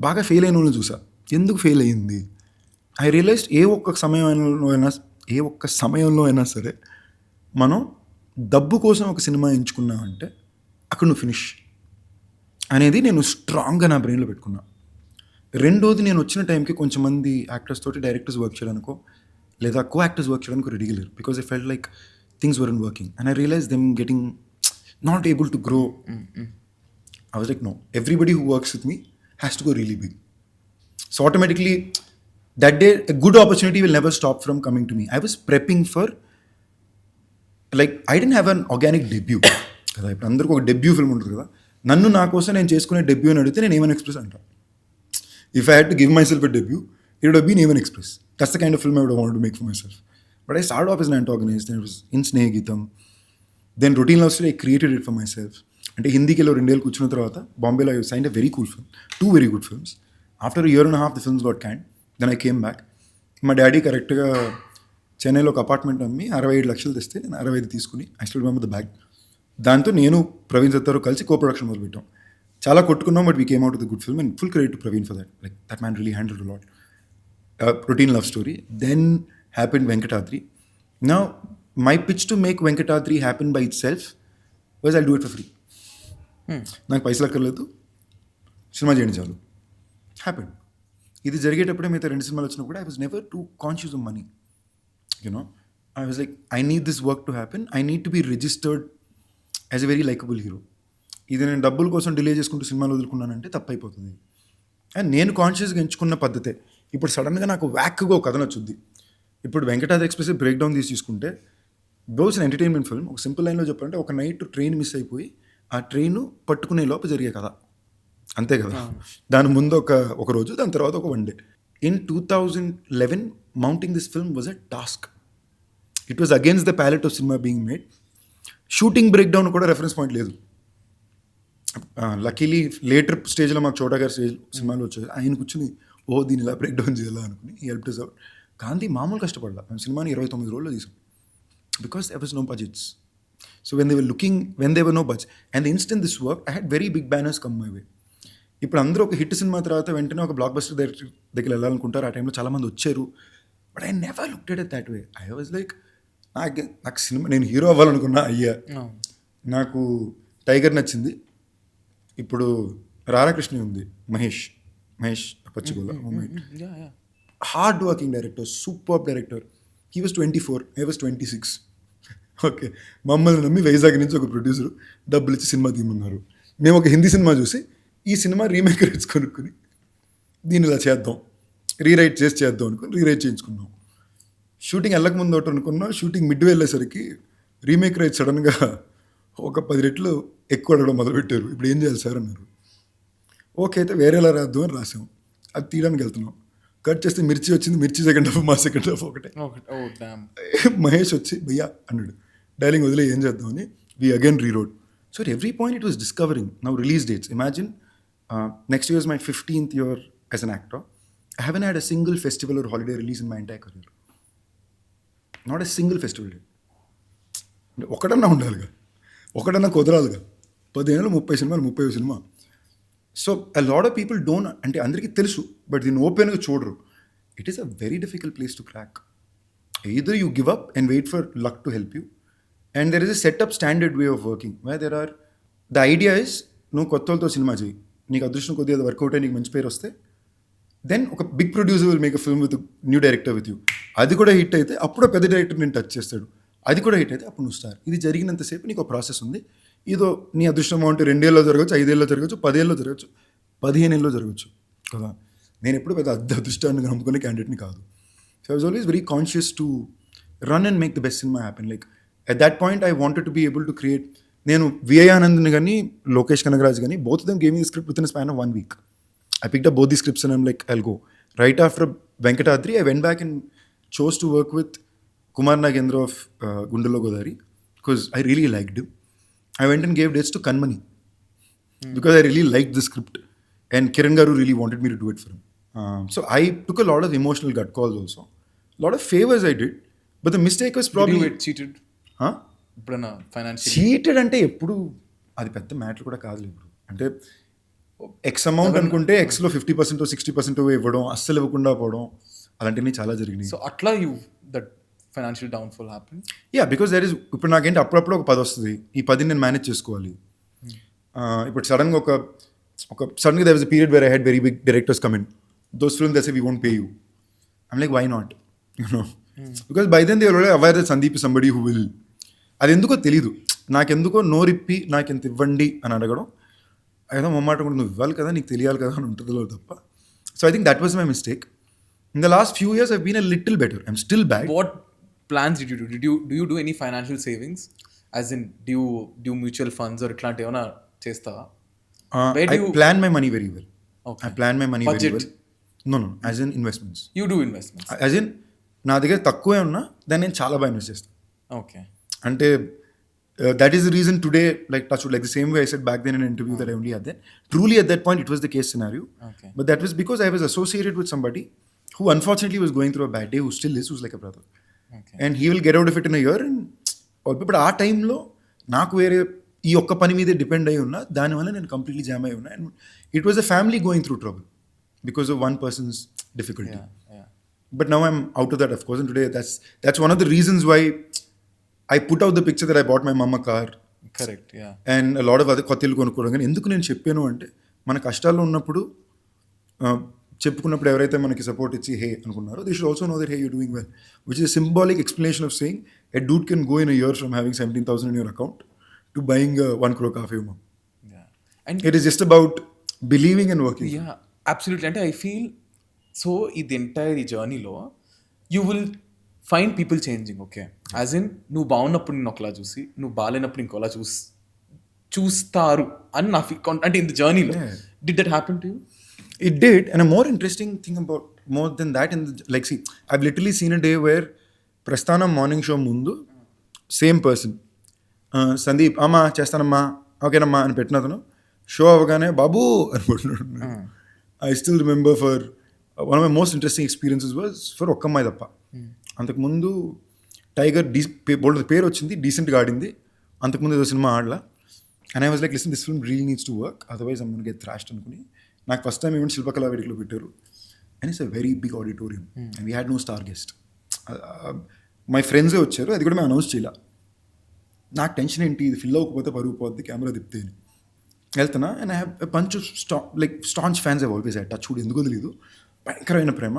బాగా ఫెయిల్ అయిన వాళ్ళని చూసా. ఎందుకు ఫెయిల్ అయ్యింది? ఐ రియలైజ్డ్ ఏ ఒక్క సమయంలో అయినా సరే మనం డబ్బు కోసం ఒక సినిమా ఎంచుకున్నామంటే అక్కడ నువ్వు ఫినిష్ అనేది నేను స్ట్రాంగ్గా నా బ్రెయిన్లో పెట్టుకున్నా. రెండోది, నేను వచ్చిన టైంకి కొంచెం మంది యాక్టర్స్ తోటి డైరెక్టర్స్ వర్క్ చేయడానికో లేదా కో యాక్టర్స్ వర్క్ చేయడానికి రెడీగా లేరు. Because I felt like things were in working and I realize them getting not able to grow. I was like, no, everybody who works with me has to go really big. So automatically that day a good opportunity will never stop from coming to me. I was prepping for, like, I didn't have an organic debut కదా. ఇప్పుడు అందరికీ ఒక debut film ఉంటుంది కదా, నన్ను నా కోసం నేను చేసుకునే డెబ్యూ అని అడిగితే నేను ఏమని ఎక్స్ప్రెస్ అంటాను. If I had to give myself a debut, it would been ఏమన్ express. That's the kind of film I would want to make for myself. But I start off as an antagonist, then it was in Snehitham, then routine love story I created it for myself. అంటే హిందీకి 2 ఏళ్ళు కూర్చున్న తర్వాత బాంబేలో I signed a very cool film, 2 very good films. After a year and a half the films got canned. Then I came back. మా daddy కరెక్ట్గా చెన్నైలో ఒక అపార్ట్మెంట్ అమ్మి 65 లక్షలు తెస్తే నేను 65 తీసుకుని I still remember the bag. దాంతో నేను ప్రవీణ్ సత్తారు కలిసి కో ప్రొడక్షన్ మొదలుపెట్టాం. చాలా కొట్టుకున్నాం, but we came out with the good film and full credit to Praveen for that. Like that man really handled a lot. Routine love story. Then happened Venkatadri. Now, my pitch to make Venkatadri happen by itself was I'll do it for free. నాకు పైసలు అక్కర్లేదు, cinema చేయండి చాలు. Happened. ఇది జరిగేటప్పుడే మిగతా 2 సినిమాలు వచ్చినా కూడా I was never too conscious of money. You know I was like I need this work to happen, I need to be registered as a very likable hero. ఇది నేను డబ్బుల కోసం డిలే చేసుకుంటూ సినిమాలు వదులుకున్నానంటే తప్పైపోతుంది. అండ్ నేను కాన్షియస్గా ఎంచుకున్న పద్ధతే. ఇప్పుడు సడన్గా నాకు వ్యాక్గా ఒక కథ నచ్చుద్ది. ఇప్పుడు వెంకటాద్రి ఎక్స్ప్రెస్ బ్రేక్ డౌన్ తీసుకుంటే బోస్ ఎంటర్టైన్మెంట్ ఫిల్మ్. ఒక సింపుల్ లైన్లో చెప్పాలంటే ఒక నైట్ ట్రైన్ మిస్ అయిపోయి ఆ ట్రైన్ పట్టుకునే లోపు జరిగే కథ, అంతే కదా. దాని ముందు ఒక రోజు, దాని తర్వాత ఒక 1 day. In 2011 mounting this film was a task. It was against the palette of cinema being made. Shooting break down కూడా రెఫరెన్స్ పాయింట్ లేదు. లక్కీలీ లేటర్ స్టేజ్లో మాకు చోటా గారి స్టేజ్ సినిమాలో వచ్చేది. ఆయన కూర్చుని దీన్ని ఇలా బ్రేక్ డౌన్ చేయాలా అనుకుని ఈ హెల్ప్ ఇస్ అవుట్. గాంధీ మామూలు కష్టపడాల. మేము సినిమాని 29 రోజుల్లో తీసాం because there was no budgets. So when they were no budget and the instant this work I had very big banners come my way. ఇప్పుడు అందరూ ఒక హిట్ సినిమా తర్వాత వెంటనే ఒక బ్లాక్ బస్టర్ దగ్గర వెళ్ళాలనుకుంటారు. ఆ టైంలో చాలామంది వచ్చారు, but I never looked at it that way. I was like నాకు సినిమా, నేను హీరో అవ్వాలనుకున్నా అయ్యా. నాకు టైగర్ నచ్చింది. ఇప్పుడు రాధాకృష్ణ ఉంది, మహేష్ పచ్చిగోల, hard working director, super director. He was 24, I was 26. Okay, మమ్మల్ని నమ్మి వైజాగ్ నుంచి ఒక ప్రొడ్యూసర్ డబ్బులు ఇచ్చి సినిమా తీయమన్నారు. మేము ఒక హిందీ సినిమా చూసి ఈ సినిమా రీమేక్ రైట్స్ కొనుక్కుని దీన్ని ఇలా చేద్దాం, రీరైట్ చేద్దాం అనుకుని రీరైట్ చేయించుకున్నాం. షూటింగ్ వెళ్ళకముందు ఒకటి అనుకున్నాం, షూటింగ్ మిడ్ వెళ్ళేసరికి రీమేక్ రైట్ సడన్గా ఒక 10 రెట్లు ఎక్కువ అడగడం మొదలుపెట్టారు. ఇప్పుడు ఏం చేయాలి సార్ అన్నారు. ఓకే అయితే వేరేలా రాద్దాం అని రాసాం. అది తీయడానికి వెళ్తున్నాం, కట్ చేస్తే మిర్చి వచ్చింది. మిర్చి సెకండ్ హాఫ్, మా సెకండ్ హాఫ్ ఒకటే. మహేష్ వచ్చి భయ్యా అన్నాడు, డైలింగ్ వదిలే ఏం చేద్దామని we again rewrote. So every point it was discovering. Now release dates, imagine next year is my 15th year as an actor. I haven't had a single festival or holiday release in my entire career. Not a single festival day. ఒకటన్నా ఉండాలిగా, ఒకటన్నా కుదరాలిగా. 10 ఏళ్ళు 30 సినిమాలు, 30 సినిమా. So a lot of people don't, అంటే అందరికీ తెలుసు but దీన్ని ఓపెన్గా చూడరు. It is a very difficult place to crack. Either you give up and wait for luck to help you, and there is a setup standard way of working where there are, the idea is నువ్వు కొత్త వాళ్ళతో cinema చేయి, నీకు అదృష్టం కొద్దిగా work out అయ్యి నీకు మంచి పేరు వస్తే దెన్ ఒక big producer will make a film with new director with you. అది కూడా హిట్ అయితే అప్పుడు పెద్ద డైరెక్టర్ నేను టచ్ చేస్తాడు. అది కూడా హిట్ అయితే అప్పుడు నువ్వు స్టార్. ఇది జరిగినంతసేపు నీకు ఒక ప్రాసెస్ ఉంది. ఇదో నీ అదృష్టం అంటే 2 ఏళ్ళలో జరగచ్చు, 5 ఏళ్ళలో జరగచ్చు, 10 ఏళ్ళలో జరగచ్చు, 15 ఏళ్ళలో జరగచ్చు కదా. నేను ఎప్పుడు పెద్ద అదృష్టాన్ని నమ్ముకునే క్యాండిడేట్ని కాదు. So I was always very conscious to run and make the best cinema happen. Like at that point I wanted to be able to create. నేను విఐ ఆనంద్ని కానీ లోకేష్ కనగరాజ్ కానీ both them gave me the script with in span of 1 week. I picked up both the scripts and I'm like, I'll go. Right after Venkatadri, I went back and chose to work with Kumar Nagendra of Gundalo Godari because I really liked him. I went and gave dates to Kanmani because I really liked the script and Kiran Garu really wanted me to do it for him. So I took a lot of emotional gut calls also. A lot of favors I did, but the mistake was probably...
Did you get cheated?
Huh?
Eppudana financially?
Cheated అంటే ఎప్పుడు అది పెద్ద matter కూడా కాదు. ఇప్పుడు అంటే X amount అనుకుంటే ఎక్స్లో 50% 60% ఇవ్వడం, అస్సలు ఇవ్వకుండా పోవడం, అలాంటివి చాలా జరిగినాయి.
సో అట్లా that financial downfall happen.
Yeah, because there is, ఇప్పుడు నాకేంటి అప్పుడప్పుడు ఒక 10 వస్తుంది, ఈ 10 నేను మేనేజ్ చేసుకోవాలి. ఇప్పుడు సడన్గా సడన్గా there was a period where I had very big directors come in, those film they say we won't pay you. I'm like why not, because by then they are aware that Sandeep is somebody who will. అది ఎందుకో తెలీదు, నాకెందుకో నోరిప్పి నాకు ఎంత ఇవ్వండి అని అడగడం, ఏదో మొమ్మాట కూడా నువ్వు ఇవ్వాలి కదా, నీకు తెలియాలి కదా అని ఉంటుందో తప్ప. So I think that was my mistake. In the last few years I been a little better. I'm still bad.
What plans did you do? Do you do any financial savings? As in, do you do mutual funds or ఇట్లాంటి ఏమైనా చేస్తావా? Where do
I
you
plan my money very well.
Okay.
I plan my money
Budget.
very well. No, as in investments.
you do investments?
As in నా దగ్గర తక్కువే ఉన్నా దాన్ని నేను చాలా బాగా ఇన్వెస్ట్ చేస్తాను.
Okay.
అంటే that is the reason today, like touch wood, like the same way I said back then in an interview that I only had that. Truly at that point it was the case scenario.
Okay.
But that was because I was associated with somebody who unfortunately was going through a bad day, who still is, who's like a brother.
Okay.
And he will get out of it in a year. And but ఆ టైంలో నాకు వేరే ఈ ఒక్క పని మీదే depend అయి ఉన్నా, దానివల్ల నేను కంప్లీట్లీ జామ్ అయి ఉన్నా. And it was a family going through trouble because of one persons difficulty.
Yeah.
But now I'm out of that, of course, and today that's one of the reasons why I put out the picture that I bought my mom a car.
Correct. Yeah.
And a lot of other కొత్త ఇల్లు కొనుక్కోవడం. కానీ ఎందుకు నేను చెప్పాను అంటే, మన కష్టాల్లో ఉన్నప్పుడు చెప్పుకున్నప్పుడు ఎవరైతే మనకి సపోర్ట్ ఇచ్చి హే అనుకున్నారో, they should also know that hey you doing well, which is symbolic explanation of saying a Dude can go in a year from having 17,000 in your account to buying 1 crore car for your mom.
Yeah. And
It is just about believing and working.
yeah, absolutely. అంటే I feel so ఇది entire ఈ జర్నీలో you will find people changing. Okay, as in నువ్వు బాగున్నప్పుడు నేను ఒకలా చూసి, నువ్వు బాగాలేనప్పుడు ఇంకోలా చూస్తారు అని నా ఫీల్. అంటే ఇన్ ద జర్నీలో did that happen to you?
It did, and a more interesting thing about more than that, like see, I've literally seen a day where Prasthanam morning show mundu same person, Sundeep amma chesthanamma okay namma ani pettinadanu show avagane babu ani. I still remember for one of my most interesting experiences was for Okkamai Dappa. అంతకు ముందు tiger బోల్డ్ పేరు వచ్చింది, డీసెంట్గా ఆడింది. అంతకుముందు ఏదో సినిమా ఆడలా. And I was like listen, this film real needs to work, otherwise I'm gonna get thrashed అనుకుని నాకు ఫస్ట్ టైం ఈవెంట్ శిల్పకళా వేదికలో పెట్టారు. And it's a very big auditorium and we had no star guest. My ఫ్రెండ్సే వచ్చారు, అది కూడా మేము announce చేయాల. నాకు టెన్షన్ ఏంటి, ఇది ఫిల్ అవ్వకపోతే పరుగు పోద్ది కెమెరా తిప్పితే అని వెళ్తున్నా. And I have a bunch of staunch fans I always had. Touch కూడా ఎందుకు తెలియదు, భయంకరమైన ప్రేమ.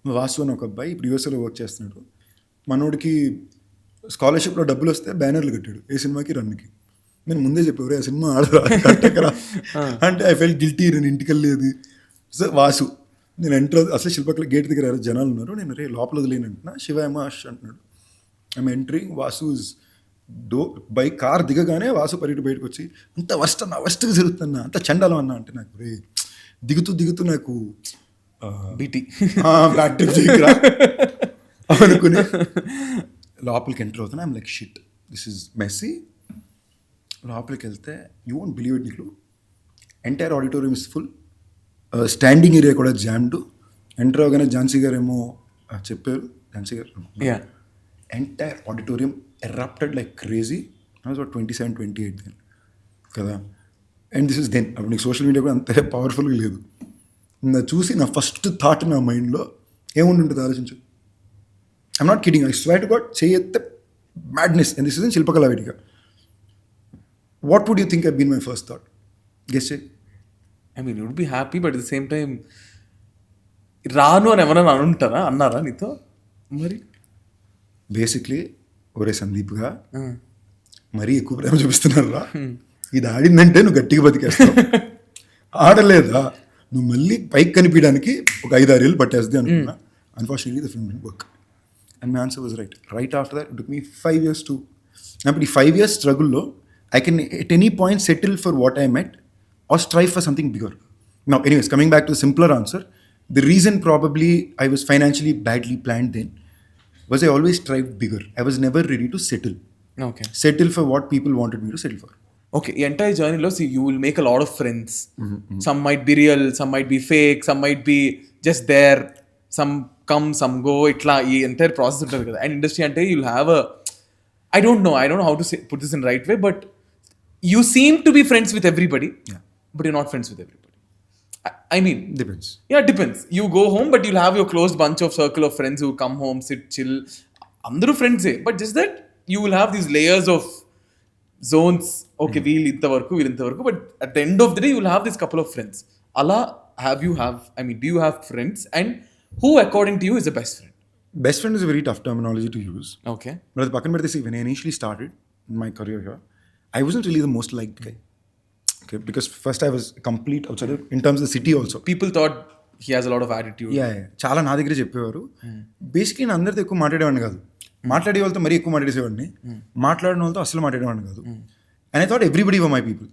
వాసు అని ఒక అబ్బాయి ఇప్పుడు యూఎస్ఏలో వర్క్ చేస్తున్నాడు. మనోడికి స్కాలర్షిప్లో డబ్బులు వస్తే బ్యానర్లు కట్టాడు ఏ సినిమాకి రన్కి. నేను ముందే చెప్పేవారు ఆ సినిమా ఆడరా కట్టకరా అంటే ఐ ఫెల్ట్ గిల్టీ, నేను ఇంటికి వెళ్ళేది. సో వాసు నేను ఎంటర్ అసలు శిల్పకళ గేట్ దగ్గర జనాలు ఉన్నారు, నేను రే లోపల వదిలేను అంటున్నా. శివ ఏమో అష్ అంటున్నాడు. I'm entering, Vasu by car దిగగానే వాసు పరిగెట్టి బయటకు వచ్చి అంత వర్స్ట్ అన్న, వర్స్ట్గా జరుగుతున్నా, అంత చండాలం అన్నా అంటే నాకు రే దిగుతూ నాకు
బీటీ
బ్యాక్ ట్రిప్ చేయరా అనుకుని లోపలికి ఎంటర్ అవుతున్నా. I'm like shit, this is messy. లోపలికి వెళ్తే యూ వోంట్ బిలీవ్ ఇట్, నీకు entire auditorium is full, standing area కూడా జామ్డ్. ఎంటర్ అవగానే ఝాన్సీ గారు ఏమో చెప్పారు, Jhansi garu entire auditorium erupted like crazy. I was 27, 28 then కదా. అండ్ దిస్ ఇస్ దెన్, అప్పుడు నీకు సోషల్ మీడియా కూడా అంత పవర్ఫుల్గా లేదు. నా చూసి నా ఫస్ట్ థాట్ నా మైండ్లో ఏముంటుంది ఆలోచించు. I'm not kidding, I swear to God, చేయెత్తే madness. And this is in Shilpakala Vedika. What would you think I been my first thought? Guess చే.
I mean would be happy, but at the same time రాను అని ఎవరైనా అన్నారా నీతో? మరి
basically ఒరే సందీప్గా మరీ ఎక్కువ ప్రేమ చూపిస్తున్నారా, ఇది ఆడిందంటే నువ్వు గట్టిగా బతికేస్తావు, ఆడలేదా నువ్వు మళ్ళీ పైకి కనిపించడానికి ఒక 5-6 ఏళ్ళు పట్టేస్తుంది అనుకున్నా. Unfortunately the film didn't work. And my answer was right after that it took me 5 years to. అప్పుడు ఈ 5 years స్ట్రగుల్లో I can at any point settle for what I met or strive for something bigger. Now, anyways, coming back to the simpler answer, the reason probably I was financially badly planned then was I always strived bigger. I was never ready to settle.
Okay.
Settle for what people wanted me to settle for.
Okay, ఈ entire జర్నీలో you will make a lot of friends. Some might be real, some might be fake, some might be just there, some come, some go. ఇట్లా ఈ entire process ఉంటుంది కదా. And industry అంటే you'll have a, I don't know how to put this in right way, but you seem to be friends with everybody, but you're not friends with everybody. I mean,
Depends.
Yeah, depends. You go home, but you'll have your closed bunch of circle of friends who come home, sit, chill. Andaru friends, but just that you will have these layers of zones. Okay, we'll inta varaku, but at the end of the day, you will have this couple of friends. Allah, do you have friends? And who, according to you, is the best friend?
Best friend is a very tough terminology to use.
Okay.
But at the see, when I initially started my career here, I wasn't really the most liked guy. Okay, because first I was a complete outsider in terms of the city also.
People thought he has a lot of attitude.
Yeah. చాలా నా దగ్గర చెప్పేవారు. Basically నేను అందరితో ఎక్కువ మాట్లాడేవాడిని కాదు. మాట్లాడే వాళ్ళతో మరీ ఎక్కువ మాట్లాడేసేవాడిని. మాట్లాడిన వాళ్ళతో అసలు మాట్లాడేవాడిని కాదు. And I thought everybody were my people.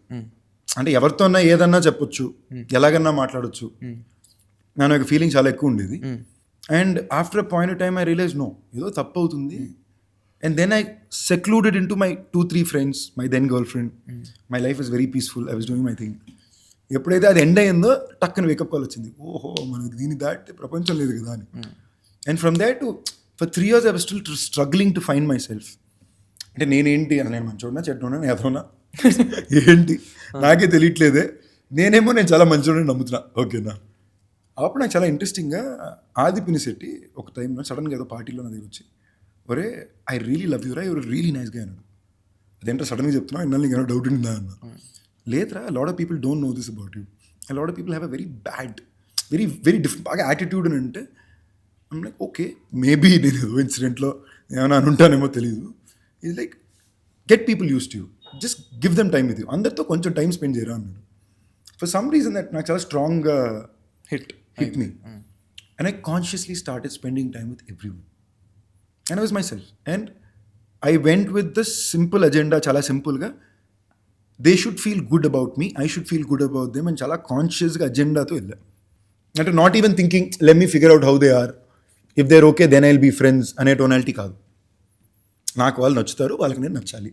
అంటే ఎవరితో అన్నా ఏదన్నా చెప్పొచ్చు, ఎలాగన్నా మాట్లాడొచ్చు నేను ఒక ఫీలింగ్ చాలా ఎక్కువ ఉండేది. And after a point time I realize no, ఏదో తప్పు అవుతుంది. And then I secluded in to my 2-3 friends, my then girlfriend. My life is very peaceful, I was doing my thing. ఎప్పుడైతే అది end అయ్యిందో టక్కన wake up call వచ్చింది, ఓహో మనకి దీన్ని దాటి ప్రపంచం లేదు కదా అని. And from there to for 3 years I was still struggling to find myself. అంటే నేనేంటి అని, నేను మంచోడినా చెడ్డోనా ఏదోనా ఏంటి నాకే తెలియట్లేదే. నేను చాలా మంచోడని నమ్ముతున్నా, ఓకేనా. అప్పుడు నాకు చాలా ఇంట్రెస్టింగ్గా ఆది పినిశెట్టి ఒక టైంలో సడన్గా ఏదో పార్టీలో నా దగ్గర వచ్చి, ఒరే ఐ రియలీ లవ్ యూరా, యువర్ రియలీ నైస్గా అన్నాడు. అదేంటో సడన్గా చెప్తున్నా, ఇన్నాళ్ళు నీకు ఏమైనా డౌట్ ఉందా అన్న. లేదురా, lot of people don't know this about you, lot of people have a very bad, very very different బాగా యాటిట్యూడ్ అని అంటే. ఐమ్ లైక్ ఓకే, మేబీ నేను ఏదో ఇన్సిడెంట్లో ఏమైనా అనుంటానేమో తెలియదు. ఇది like get people use to you, just give them time with you, అందరితో కొంచెం టైం స్పెండ్ చేయరా అన్నాడు. ఫర్ సమ్ రీజన్ దట్ నాకు చాలా స్ట్రాంగ్గా hit me. And I consciously started spending time with everyone. And I was myself. And I went with this simple agenda, chala simple ga. They should feel good about me, I should feel good about them. And chala conscious ga agenda to illa. And not even thinking, let me figure out how they are. If they're okay, then I'll be friends. Ane tonality kaadu. నాకు వాళ్ళు నచ్చుతారు, వాళ్ళకి నేను నచ్చాలి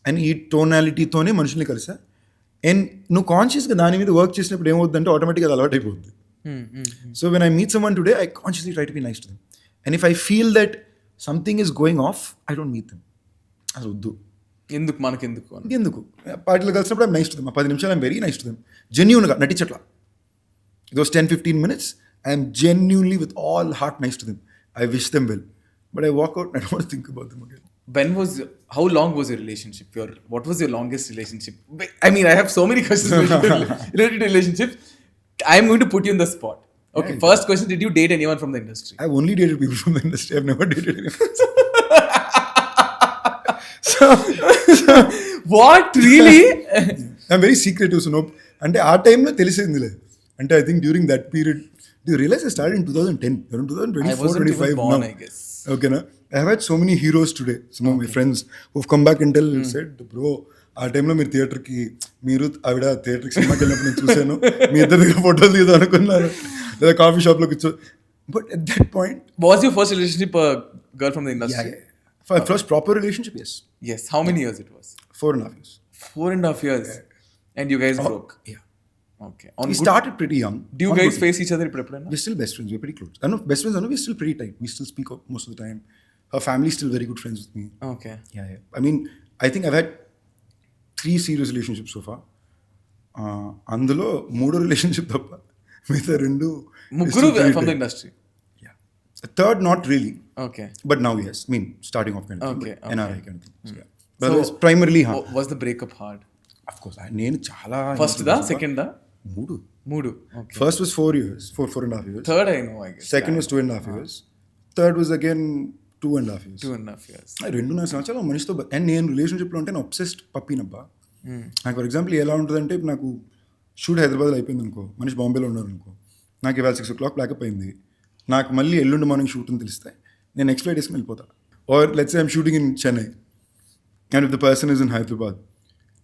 అని ఈ టోనాలిటీతోనే మనుషుల్ని కలిసా. అండ్ నువ్వు కాన్షియస్గా దాని మీద వర్క్ చేసినప్పుడు ఏమవుతుందంటే ఆటోమేటిక్గా అది అలవాటు అయిపోద్ది. So when I meet someone today, I consciously try to be nice to them. And if I feel that something is going off, I don't meet them. అది వద్దు, ఎందుకు పార్టీలో కలిసినప్పుడు ఐమ్ నైస్ టు దెమ్. 10 నిమిషాలు I'm very nice to them, జెన్యూన్గా నటించట్లా. It was 10-15 minutes, I'm genuinely with all heart nice to them. I wish them well, but I walk out, I don't want to think about them again.
How long was your relationship? What was your longest relationship? I mean, I have so many questions related to relationships. I'm going to put you in the spot. Okay, yeah, first question, did you date anyone from the industry?
I've only dated people from the industry. I've never dated anyone. so,
what? Really?
I'm very secretive, so no. అంటే ఆ టైంలో తెలిసిందిలే. అంటే I think during that period, do you realize I started in 2010? You're in 2024,
I wasn't
25
even born,
now.
I guess.
Okay, na? I have had so many heroes today. Some of my friends who've come back and said, bro, ఆ టైంలో మీరు థియేటర్కి, మీరు ఆవిడ థియేటర్కి సినిమాకి వెళ్ళినప్పుడు నేను చూశాను, మీ ఇద్దరి దగ్గర ఫోటోలు తీద్దాం అనుకున్నాను, లేదా కాఫీ షాప్లో కూర్చో. But at that point,
was your first relationship a girl from the industry?
Yeah. First proper relationship,
yes. How many years it was?
4.5 years.
4.5 years. Yeah. And you guys broke?
Yeah.
Okay.
We started pretty young.
Do you guys face each other?
We're still best friends. We're pretty close. I know best friends. I know we're still pretty tight. We still speak most of the time. Her family is still very good friends with me.
Okay.
Yeah. I mean, I think I've had 3 serious relationships so far. అందులో 3 relationship తప్ప మిగతా 2
ముగ్గురు from the industry.
Yeah. A third not really.
Okay.
But now yes. I mean, starting off kind of
okay,
thing.
okay.
NRI kind of thing. So, yeah. But it was primarily hard.
Was the breakup hard?
Of course. నేను చాలా
first da second da
3.
Okay.
First was 4 years, 4.5 years.
Third I know, I guess.
Second was 2.5 years. Third was again 2.5 years.
2.5 years.
2.5 సంవత్సరాలు మనిషితో. And నేను రిలేషన్షిప్లో ఉంటే నేను obsessed పప్పినబ్బా. నాకు for example ఎలా ఉంటుందంటే, నాకు షూట్ హైదరాబాద్లో అయిపోయింది అనుకో, మనిషి బాంబేలో ఉన్నారు అనుకో, నాకు ఇవాళ 6 o'clock ప్యాకప్ అయింది, నాకు మళ్ళీ ఎల్లుండి మార్నింగ్ షూట్ అని తెలిస్తే నేను నెక్స్ట్ ఫ్లైట్ వేసుకుని వెళ్ళిపోతా. Or let's say I'm shooting in Chennai and if the person is in Hyderabad,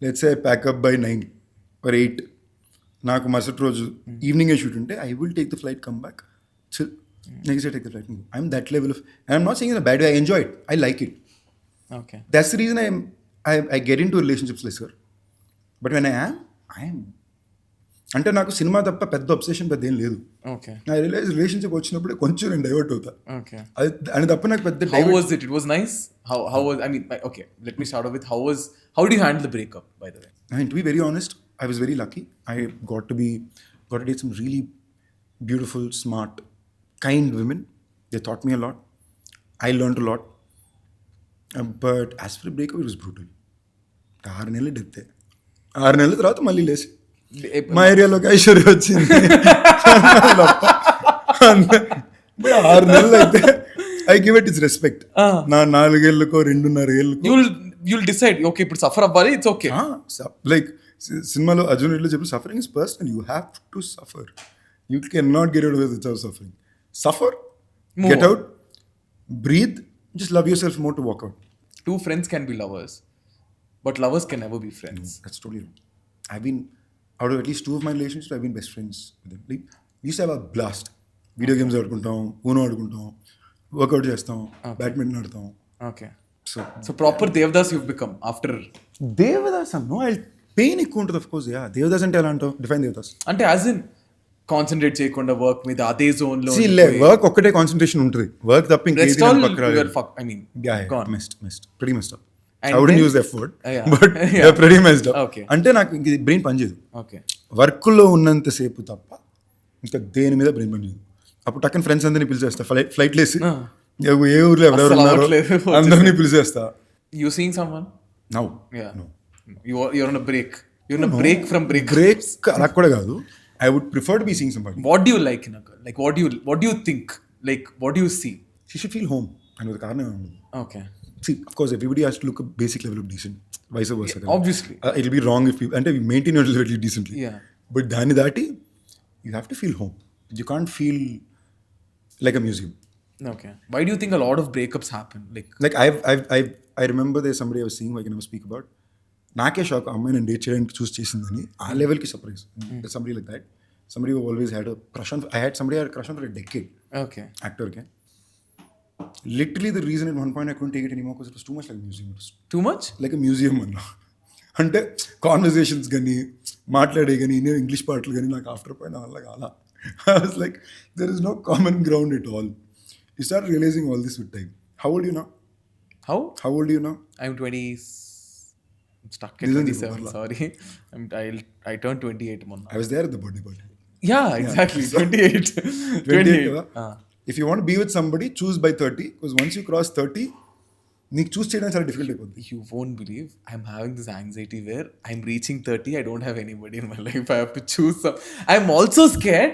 let's say I pack up by 9 or 8, నాకు మరుసటి రోజు ఈవినింగ్ షూట్ ఉంటే I will take the flight, come back, chill, next day take the flight. I'm that level of, I'm not saying in a bad way, I enjoy it, I like it.
Okay.
That's the reason I get into relationships lesser. But when I am అంటే నాకు cinema తప్ప పెద్ద obsession పెద్ద ఏం లేదు.
Okay.
I realize relationship వచ్చినప్పుడు కొంచెం నేను డైవర్ట్ అవుతా.
Okay.
అది తప్ప నాకు పెద్ద
How was it? It was nice? How was, I mean, okay, let me start off with how do you handle the breakup, by the way?
I mean, to be very honest, I was very lucky. I got to date some really beautiful, smart, kind women. They taught me a lot. I learned a lot. But as for the breakup, it was brutal. 6 నెలలు డెత్తే. 6 నెలల తర్వాత మళ్ళీ లేచి మా ఏరియాలోకి ఐశ్వర్య వచ్చింది. 6 నెలలు అయితే I give it it's respect. నా 4 ఏళ్ళకో 2.5 ఏళ్ళకో
you'll decide, okay, ఇప్పుడు సఫర్ అవ్వాలి, ఇట్స్ ఓకే.
లైక్ సినిమాలో అర్జున్ రెడ్డిలో చెప్పి, suffering is personal, you have to suffer, you can not get out without suffering. Suffer, get out, breathe, just love yourself more to walk out.
2 friends can be lovers, but lovers can never be friends.
No, that's totally wrong. I've been out of at least 2 of my relationships, I've been best friends with them. Like, we used to have a blast. Video games ఆడుకుంటాం, Uno ఆడుకుంటాం, workout చేస్తాం, badminton ఆడతాం.
Okay. So proper Devdas you become after.
Devdas అన్నో pain ఎక్కువ ఉంటుంది. Of course yeah. Devdas అంటే ఎలా అంటావు? డిఫైన్ దేవదాస్
అంటే యాజ్ ఇన్ కాన్సన్ట్రేట్ చేయకుండా వర్క్ మీద అదే జోన్ లో.
వర్క్ ఒక్కటే కాన్సన్ట్రేషన్ ఉంటుంది. వర్క్ తప్ప ఇంకేది
I mean
pretty messed up. I wouldn't use that word, but they're pretty messed up.
Okay.
అంటే నాకు ఇంక బ్రెయిన్ పనిచేయదు.
ఓకే.
వర్క్లో ఉన్నంతసేపు తప్ప ఇంకా దేని మీద బ్రెయిన్ పనిచేయదు. అప్పుడు టక్కన ఫ్రెండ్స్ అందరినీ పిలిచేస్తా, ఫ్లైట్ లేసి ఏ ఊర్లో ఎవరెవరు ఉన్నారో అందరినీ పిలిచేస్తా.
You seeing someone
now?
you're on a break. You're on a break from break.
అలా కూడా కాదు. I would prefer to be seeing somebody.
What do you like in a girl? Like what do you think? Like what do you see?
She should feel home. And with కారణం ఏముంది?
Okay.
See, of course, everybody has to look a basic level of decent. Vice versa.
Yeah, obviously.
It'll be wrong if people... And we maintain your level decently.
Yeah.
But dani dati, you have to feel home. You can't feel like a museum.
Okay. Why do you think a lot of breakups happen?
Like I remember there's somebody I was seeing, I can never speak about. నాకే shock, అమ్మాయి నేను date చేయడానికి చూస్ చేసిందని. ఆ లెవెల్కి surprise. Somebody like that. Somebody who always had a crush on... I had somebody I had a crush on for a decade.
Okay.
Actor ke. Literally the reason at one point I couldn't take it anymore because it was too much like a museum. It was
too much?
Like a museum అన్నా. అంటే conversations కానీ మాట్లాడే కానీ English పాటలు కానీ నాకు after point వల్ల కాల. I was like, there is no common ground at all. You start realizing all this with time. How old are you now? How old are you now?
I'm 20. I'm stuck at 27. Sorry. I turned 28 month.
I was there at the birthday party.
Yeah, exactly. 28.
28. If you want to be with somebody, choose by 30. Because once you cross 30, నీకు చూస్ చేయడం చాలా difficult అయిపోతుంది.
You won't believe I'm having this anxiety where I'm reaching 30. I don't have anybody in my life. I have to choose some. I'm also scared.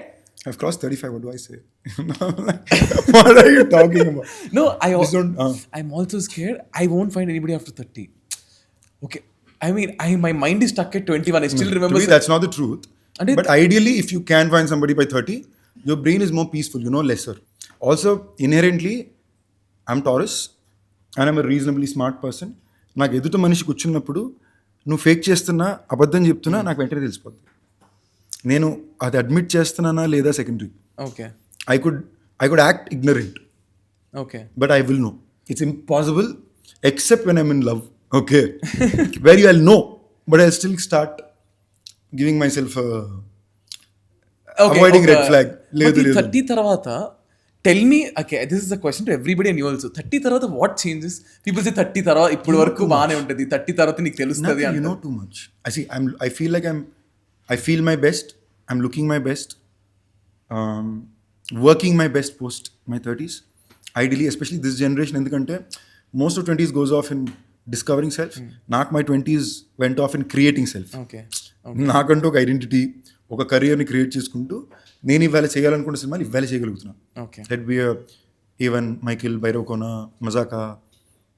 I've crossed 35. What do I say? What are you talking about?
No, I'm also scared. I won't find anybody after 30. Okay. I mean, my mind is stuck at 21. I still remember.
To me, that's not the truth. But ideally, if you can find somebody by 30, your brain is more peaceful. You know lesser. Also, inherently, I'm Taurus and I'm a reasonably smart person. నాకు ఎదుట మనిషి కూర్చున్నప్పుడు నువ్వు fake చేస్తున్నా అబద్ధం చెప్తున్నా నాకు వెంటనే తెలిసిపోద్ది. నేను అది అడ్మిట్ చేస్తున్నానా లేదా secondary.
Okay.
I could act ignorant.
Okay.
But I will know. It's impossible except when I'm in love. Okay. Where I'll know, but I'll still start giving myself avoiding red flag.
But 30 తర్వాత tell me, okay, this is a question to everybody and you also. 30 తర్వాత what changes? People say 30 తర్వాత ఇప్పుడు వరకు బాగానే ఉంటుంది, 30 తర్వాత నీకు తెలుస్తుంది అంటే.
You know too much. I feel like I feel my best. I'm looking my best. Working my best post my 30s. Ideally, especially this generation, ఎందుకంటే most of 20s goes off in discovering self. నాకు my 20s went off in creating self.
Okay.
నాకంటూ ఒక identity, ఒక కెరియర్ని create చేసుకుంటూ నేను ఇవాళ చేయాలనుకున్న సినిమాలు ఇవాళ చేయగలుగుతున్నాను. Let be even Michael, Bhairavakona, Mazaka,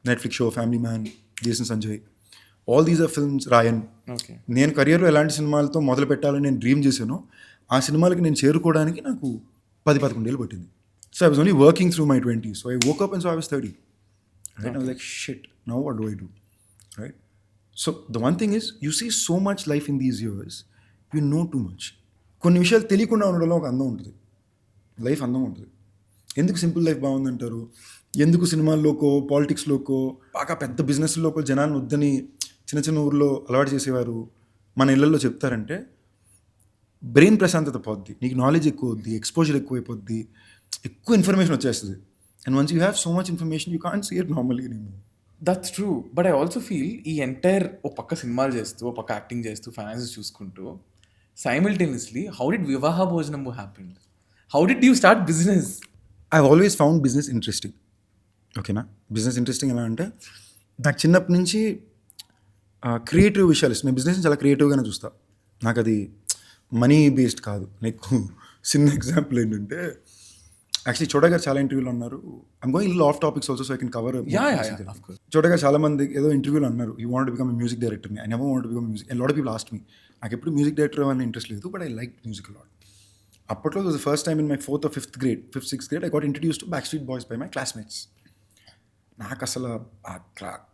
Netflix show, Family Man, Jason Sanjay, all these are films. Raayan. నేను కెరియర్లో ఎలాంటి సినిమాలతో మొదలు పెట్టాలని నేను డ్రీమ్ చేశానో ఆ సినిమాలకి నేను చేరుకోవడానికి నాకు 10-11 ఏళ్ళు పట్టింది. So I was only working through my 20s. So I woke up and so I was 30. Right? I was like, shit, now what do I do? Right? So the one thing is, you see so much life in these years, you know too much. కొన్ని విషయాలు తెలియకుండా ఉండడంలో ఒక అందం ఉంటుంది. Life అందం ఉంటుంది. ఎందుకు simple life బాగుందంటారు? ఎందుకు సినిమాల్లోకో పాలిటిక్స్లోకో బాగా పెద్ద బిజినెస్లోకో జనాన్ని వద్దని చిన్న చిన్న ఊర్లో అలవాటు చేసేవారు మన ఇళ్లలో చెప్తారంటే, బ్రెయిన్ ప్రశాంతత పోద్ది, నీకు నాలెడ్జ్ ఎక్కువ వద్ది, ఎక్స్పోజర్ ఎక్కువైపోద్ది, ఎక్కువ ఇన్ఫర్మేషన్ వచ్చేస్తుంది. And once you have so much information, you can't see it normally anymore.
That's true. But I also feel ఈ ఎంటైర్ ఓ పక్క సినిమాలు చేస్తూ, ఓ పక్క యాక్టింగ్ చేస్తూ, ఫైనాన్సెస్ చూసుకుంటూ, simultaneously, how did వివాహ భోజనము happen? How did you start business?
I've always found business interesting. ఓకేనా? బిజినెస్ ఇంట్రెస్టింగ్ ఎలా అంటే, నాకు చిన్నప్పటి నుంచి క్రియేటివ్ విషయాలు ఇష్టం. నేను బిజినెస్ని చాలా క్రియేటివ్గానే చూస్తా. నాకు అది మనీ బేస్డ్ కాదు. నీకు చిన్న ఎగ్జాంపుల్ ఏంటంటే, యాక్చువల్లీ చోటా గారు చాలా ఇంటర్వ్యూలు అన్నారు. I'm going little off topics also so I can cover. Chota garu చాలా మంది ఏదో ఇంటర్వ్యూలు అన్నారు, you want to become music director. I never want to become music. And lot of people asked me. నాకు ఎప్పుడు మ్యూజిక్ డైరెక్టర్ అనే ఇంట్రెస్ట్ లేదు, but I like music lot. అప్పట్లో was the first time in my 4th or 5th grade, 5th, 6th grade, I got introduced to Backstreet Boys by my classmates. నాకు అసలు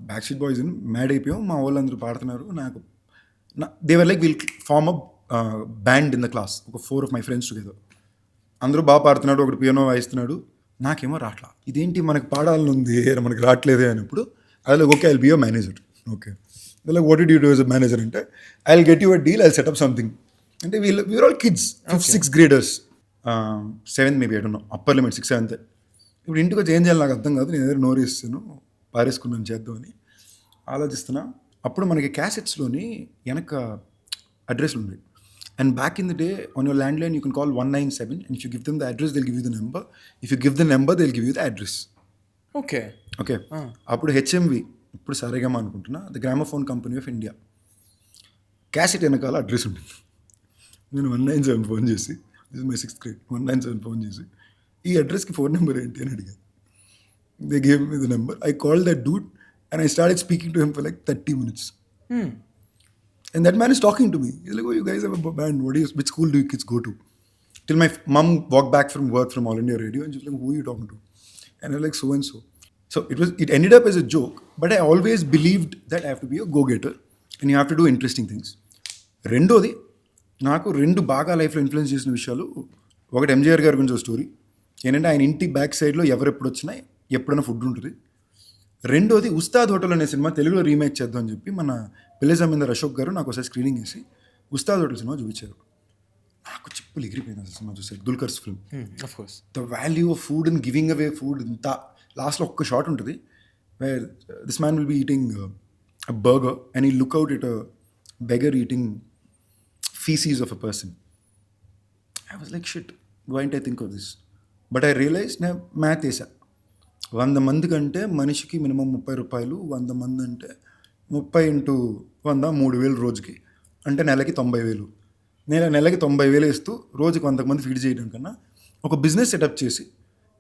back street boys mad అయిపోయాం. మా వాళ్ళందరూ పాడుతున్నారు. నాకు they were like will form a band in the class, ఒక 4 of my friends together. అందరూ బాగా పాడుతున్నాడు, ఒకటి పియానో వాయిస్తున్నాడు, నాకేమో రాట్లా. ఇదేంటి మనకు పాడాలని ఉంది, మనకి రావట్లేదే అన్నప్పుడు అది okay, I'll be a manager. Okay, like what did you do as a manager అంటే, I'll get you a deal, I'll set up something. అంటే we are all kids, 5th 6th graders, 7th maybe, I don't know, upper limit 6th 7th. ఇప్పుడు ఇంటికి వచ్చి ఏం చేయాలి నాకు అర్థం కాదు, నేను ఏదో నోరేస్తాను, పారేసుకున్నాను చేద్దామని ఆలోచిస్తున్నా. అప్పుడు మనకి క్యాసెట్స్లోని వెనక అడ్రస్లు ఉండేవి. And back in the day, on your landline, you can call 197, and if you give them the address, they'll give you the number. If you give the number, they'll give you the address.
Okay.
అప్పుడు HMV, ఇప్పుడు సరేగమా అనుకుంటున్నా, the gramophone company of India, cassette వెనకాల address ఉంటుంది. నేను 197 phone చేసి, this is my 6th grade, 197 phone చేసి, ఈ అడ్రస్కి ఫోన్ నెంబర్ ఏంటి అని అడిగాను. They gave me the number. I call that Dude and I started speaking to him for like 30 minutes. And that man is talking to me. He's like, oh, you guys have a band. Which school do you kids go to? Till my mom walked back from work from All India Radio and she's like, who are you talking to? And I was like, so and so. So it ended up as a joke, but I always believed that I have to be a go-getter and you have to do interesting things. రెండోది, నాకు 2 బాగా లైఫ్లో influence చేసిన విషయాలు. ఒకటి ఎంజీఆర్ గారి గురించి ఒక స్టోరీ ఏంటంటే, ఆయన ఇంటి బ్యాక్ సైడ్లో ఎవరెప్పుడు వచ్చినా ఎప్పుడైనా ఫుడ్ ఉంటుంది. రెండోది, ఉస్తాద్ హోటల్ అనే సినిమా తెలుగులో రీమేక్ చేద్దాం అని చెప్పి మన పిల్లె జమీందార్ అశోక్ గారు నాకు ఒకసారి స్క్రీనింగ్ చేసి ఉస్తాద్ హోటల్ సినిమా చూపించారు. నాకు చెప్పులు ఎగిరిపోయింది అసలు సినిమా చూసారు. Dulquer's film. The value of food and giving away food. ఇంత లాస్ట్లో ఒక్క షాట్ ఉంటుంది where this man will be eating a burger and he look out it a beggar eating faeces of a person. I was like shit, why don't I think of this? But I realise నేను math వేసా. 100 మంది కంటే మనిషికి minimum 30 రూపాయలు, 100 మంది అంటే 30 × 100 3,000 రోజుకి, అంటే నెలకి 90,000. నేను నెలకి 90,000 ఇస్తూ రోజుకి 100 మంది ఫీడ్ చేయడం కన్నా ఒక బిజినెస్ సెటప్ చేసి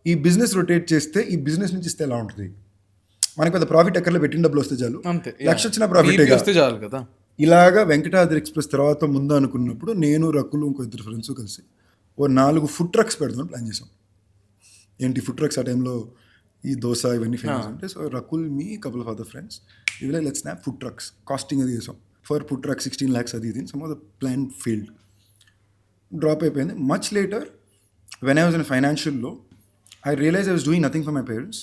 ఈ బిజినెస్ రొటేట్ చేస్తే ఈ బిజినెస్ నుంచి ఇస్తే ఎలా ఉంటుంది? మనకి పెద్ద ప్రాఫిట్ ఎక్కర్లో పెట్టిన డబ్బులు వస్తే చాలు, లక్ష వచ్చిన ప్రాఫిట్
చాలు కదా.
ఇలాగా వెంకటాద్రి ఎక్స్ప్రెస్ తర్వాత ముందు అనుకున్నప్పుడు నేను, రకులు, ఇంకో 2 ఫ్రెండ్స్ కలిసి ఓ 4 ఫుడ్ ట్రక్స్ పెడదామని ప్లాన్ చేసాం. ఏంటి ఫుడ్ ట్రక్స్, ఆ టైంలో ఈ దోశ ఇవన్నీ ఫేమస్ అంటే, so Rakul, me couple of other friends ఇవి let's snap food trucks. Casting అది చేసాం ఫర్ ఫుడ్ ట్రక్ 16 lakhs అది ఇది. Some of the plan failed, drop అయిపోయింది. Much later when I was in ఫైనాన్షియల్లో I realise I was doing nothing for my parents.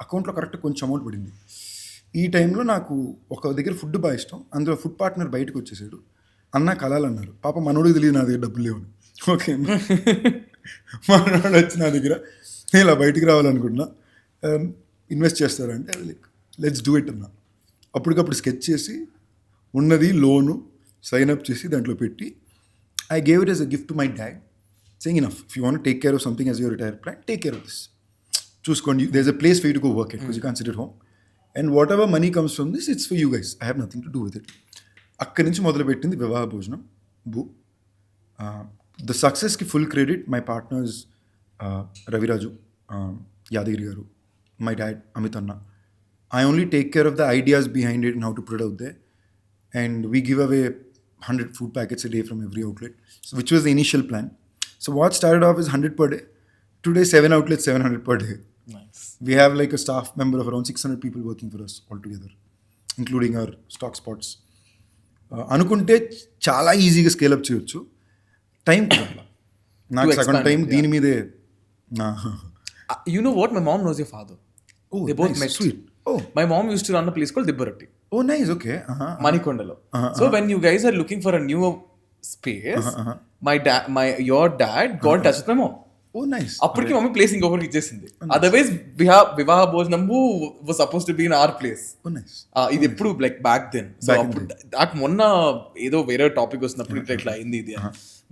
అకౌంట్లో correct కొంచెం amount పడింది. ఈ టైంలో నాకు ఒక దగ్గర ఫుడ్ బాగా ఇష్టం, అందులో ఫుడ్ పార్ట్నర్ బయటకు వచ్చేసాడు. అన్న కలాలన్నారు. పాప మనోడికి తెలియదు నా దగ్గర డబ్బులు లేవని. ఓకే, మనోడు వచ్చి నా దగ్గర నేను ఇలా బయటికి రావాలనుకుంటున్నా, ఇన్వెస్ట్ చేస్తారంటే లైక్ లెట్స్ డూ ఇట్ అన్నా. అప్పటికప్పుడు స్కెచ్ చేసి ఉన్నది లోను సైన్ అప్ చేసి దాంట్లో పెట్టి I gave it as a gift to my dad, saying enough, if you want take care of something as your retire plan, take care of this, చూసుకోండి, there is a place for you to go work it because you can't sit at home and whatever money comes from this it's for you guys, I have nothing to do with it. అక్కడి నుంచి మొదలుపెట్టింది వివాహ భోజనం. The సక్సెస్కి full credit my partners Raviraju, Yadagiri garu, my dad, Amit Anna. I only take care of the ideas behind it and how to put it out there. And we give away 100 food packets a day from every outlet, so, which was the initial plan. So what started off as 100 per day, today 7 outlets, 700 per day.
Nice.
We have like a staff member of around 600 people working for us altogether, including our stock spots. అనుకుంటే చాలా ఈజీగా scale up చేయొచ్చు, time కావాలా. నాకు సగం time దీని మీదే.
You know what? My mom knows your father.
Oh,
they both
nice.
met.
Sweet. Oh.
My mom used to run a place called Dibbaratti.
Oh, nice. Okay.
Manikondalo. So when you guys are looking for a new space, your dad got in touch with my mom.
Oh, nice.
అప్పటికి mummy place ఇంకొకరికి ఇచ్చేసింది. Otherwise Vivaha Bhojanambu was suppose to be in our place. ఇది ఎప్పుడు like back then. So అప్పుడు నాకు మొన్న ఏదో వేరే టాపిక్ వస్తున్నప్పుడు ఇట్లా అయింది ఇది.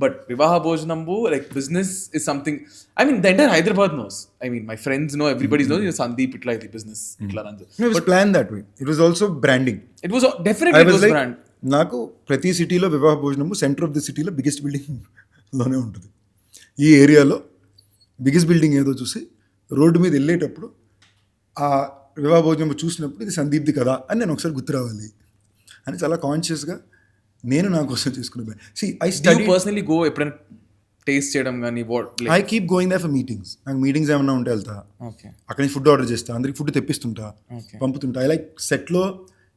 But Vivaha Bhojanambu like business is something, I mean the entire Hyderabad knows, I mean my friends know, everybody knows Sandeep ఇట్లా ఇది బిజినెస్ ఇట్లా run.
It was planned that way. It was also branding.
It was definitely it was brand.
నాకు ప్రతి సిటీలో వివాహ భోజనము centre of the సిటీలో biggest building లోనే ఉంటుంది. ఈ ఏరియాలో బిగ్గెస్ట్ బిల్డింగ్ ఏదో చూసి రోడ్డు మీద వెళ్ళేటప్పుడు ఆ వివాహ భోజనం చూసినప్పుడు ఇది సందీప్ది కదా అని నేను ఒకసారి గుర్తు రావాలి అని చాలా కాన్షియస్గా నేను నా కోసం చేసుకునే. See, I study
personally go ఎప్పుడైనా టేస్ట్ చేయడం కానీ
I keep going there for meetings. నాకు మీటింగ్స్ ఏమన్నా ఉంటే వెళ్తా, అక్కడి నుంచి ఫుడ్ ఆర్డర్ చేస్తా, అందరికి ఫుడ్ తెప్పిస్తుంటా, పంపుతుంటా. ఐ లైక్ సెట్లో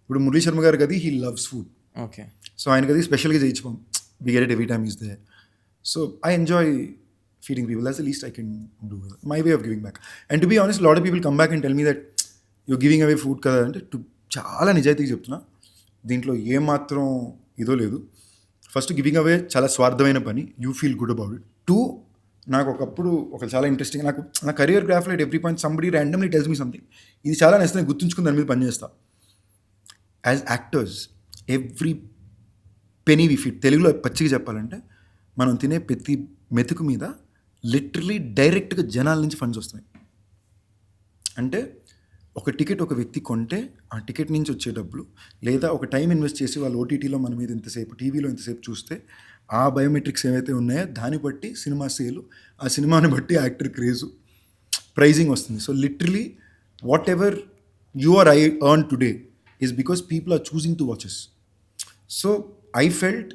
ఇప్పుడు మురళీ శర్మ గారు కదా, he loves food.
Okay,
so ఆయన కదా స్పెషల్గా చేయించుకోం, we get it every time he's there. So I enjoy feeding people. That's the least I can do. My way of giving back. And to be honest, a lot of people come back and tell me that you're giving away food కదా అంటే చాలా నిజాయితీగా చెప్తున్నా, దీంట్లో ఏమాత్రం ఇదో లేదు. First giving అవే చాలా స్వార్థమైన పని, you feel good about it. Two, నాకు ఒకప్పుడు ఒక చాలా ఇంట్రెస్టింగ్, నాకు నా కెరియర్ గ్రాఫ్లో at every point somebody randomly tells me something, ఇది చాలా నచ్చితే గుర్తుంచుకుని దాని మీద పనిచేస్తా. As actors every penny we feed, తెలుగులో పచ్చిగా చెప్పాలంటే మనం తినే ప్రతి మెతుకు మీద లిటరలీ డైరెక్ట్గా జనాల నుంచి ఫండ్స్ వస్తాయి. అంటే ఒక టికెట్ ఒక వ్యక్తి కొంటే ఆ టికెట్ నుంచి వచ్చే డబ్బులు, లేదా ఒక టైం ఇన్వెస్ట్ చేసి వాళ్ళు ఓటీటీలో మన మీద ఇంతసేపు, టీవీలో ఇంతసేపు చూస్తే ఆ బయోమెట్రిక్స్ ఏవైతే ఉన్నాయో దాన్ని బట్టి సినిమా సేలు, ఆ సినిమాని బట్టి యాక్టర్ క్రేజు, ప్రైజింగ్ వస్తుంది. So literally whatever you are I earn today is because people are choosing to watch us. So I felt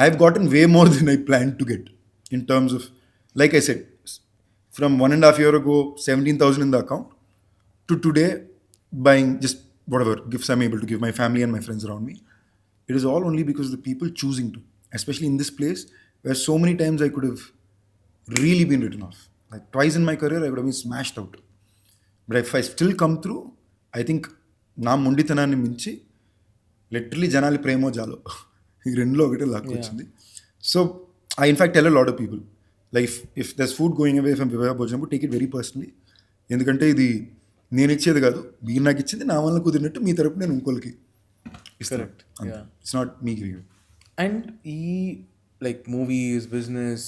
I've gotten way more than I planned to get in terms of, like I said, from 1.5 years ago, 17,000 in the account, to today buying just whatever gifts I'm able to give my family and my friends around me. It is all only because of the people choosing to, especially in this place where so many times I could have really been written off. Like twice in my career I could have been smashed out. But if I still come through, I think నా మొండితనాన్ని మించి literally జనాలి ప్రేమో జాలో ఈ రెండులో ఒకటే luck వచ్చింది. So I in fact tell a lot of people like if this food going away from Vivaha Bhojanam, take it very personally. ఎందుకంటే ఇది నేను ఇచ్చేది కాదు, మీరు నాకు ఇచ్చింది, నా వల్ల కుదిరినట్టు మీ తరపు నేను ఇంకోళ్ళకి ఇస్తాను. It's not me giving.
And ఈ లైక్ మూవీస్, బిజినెస్,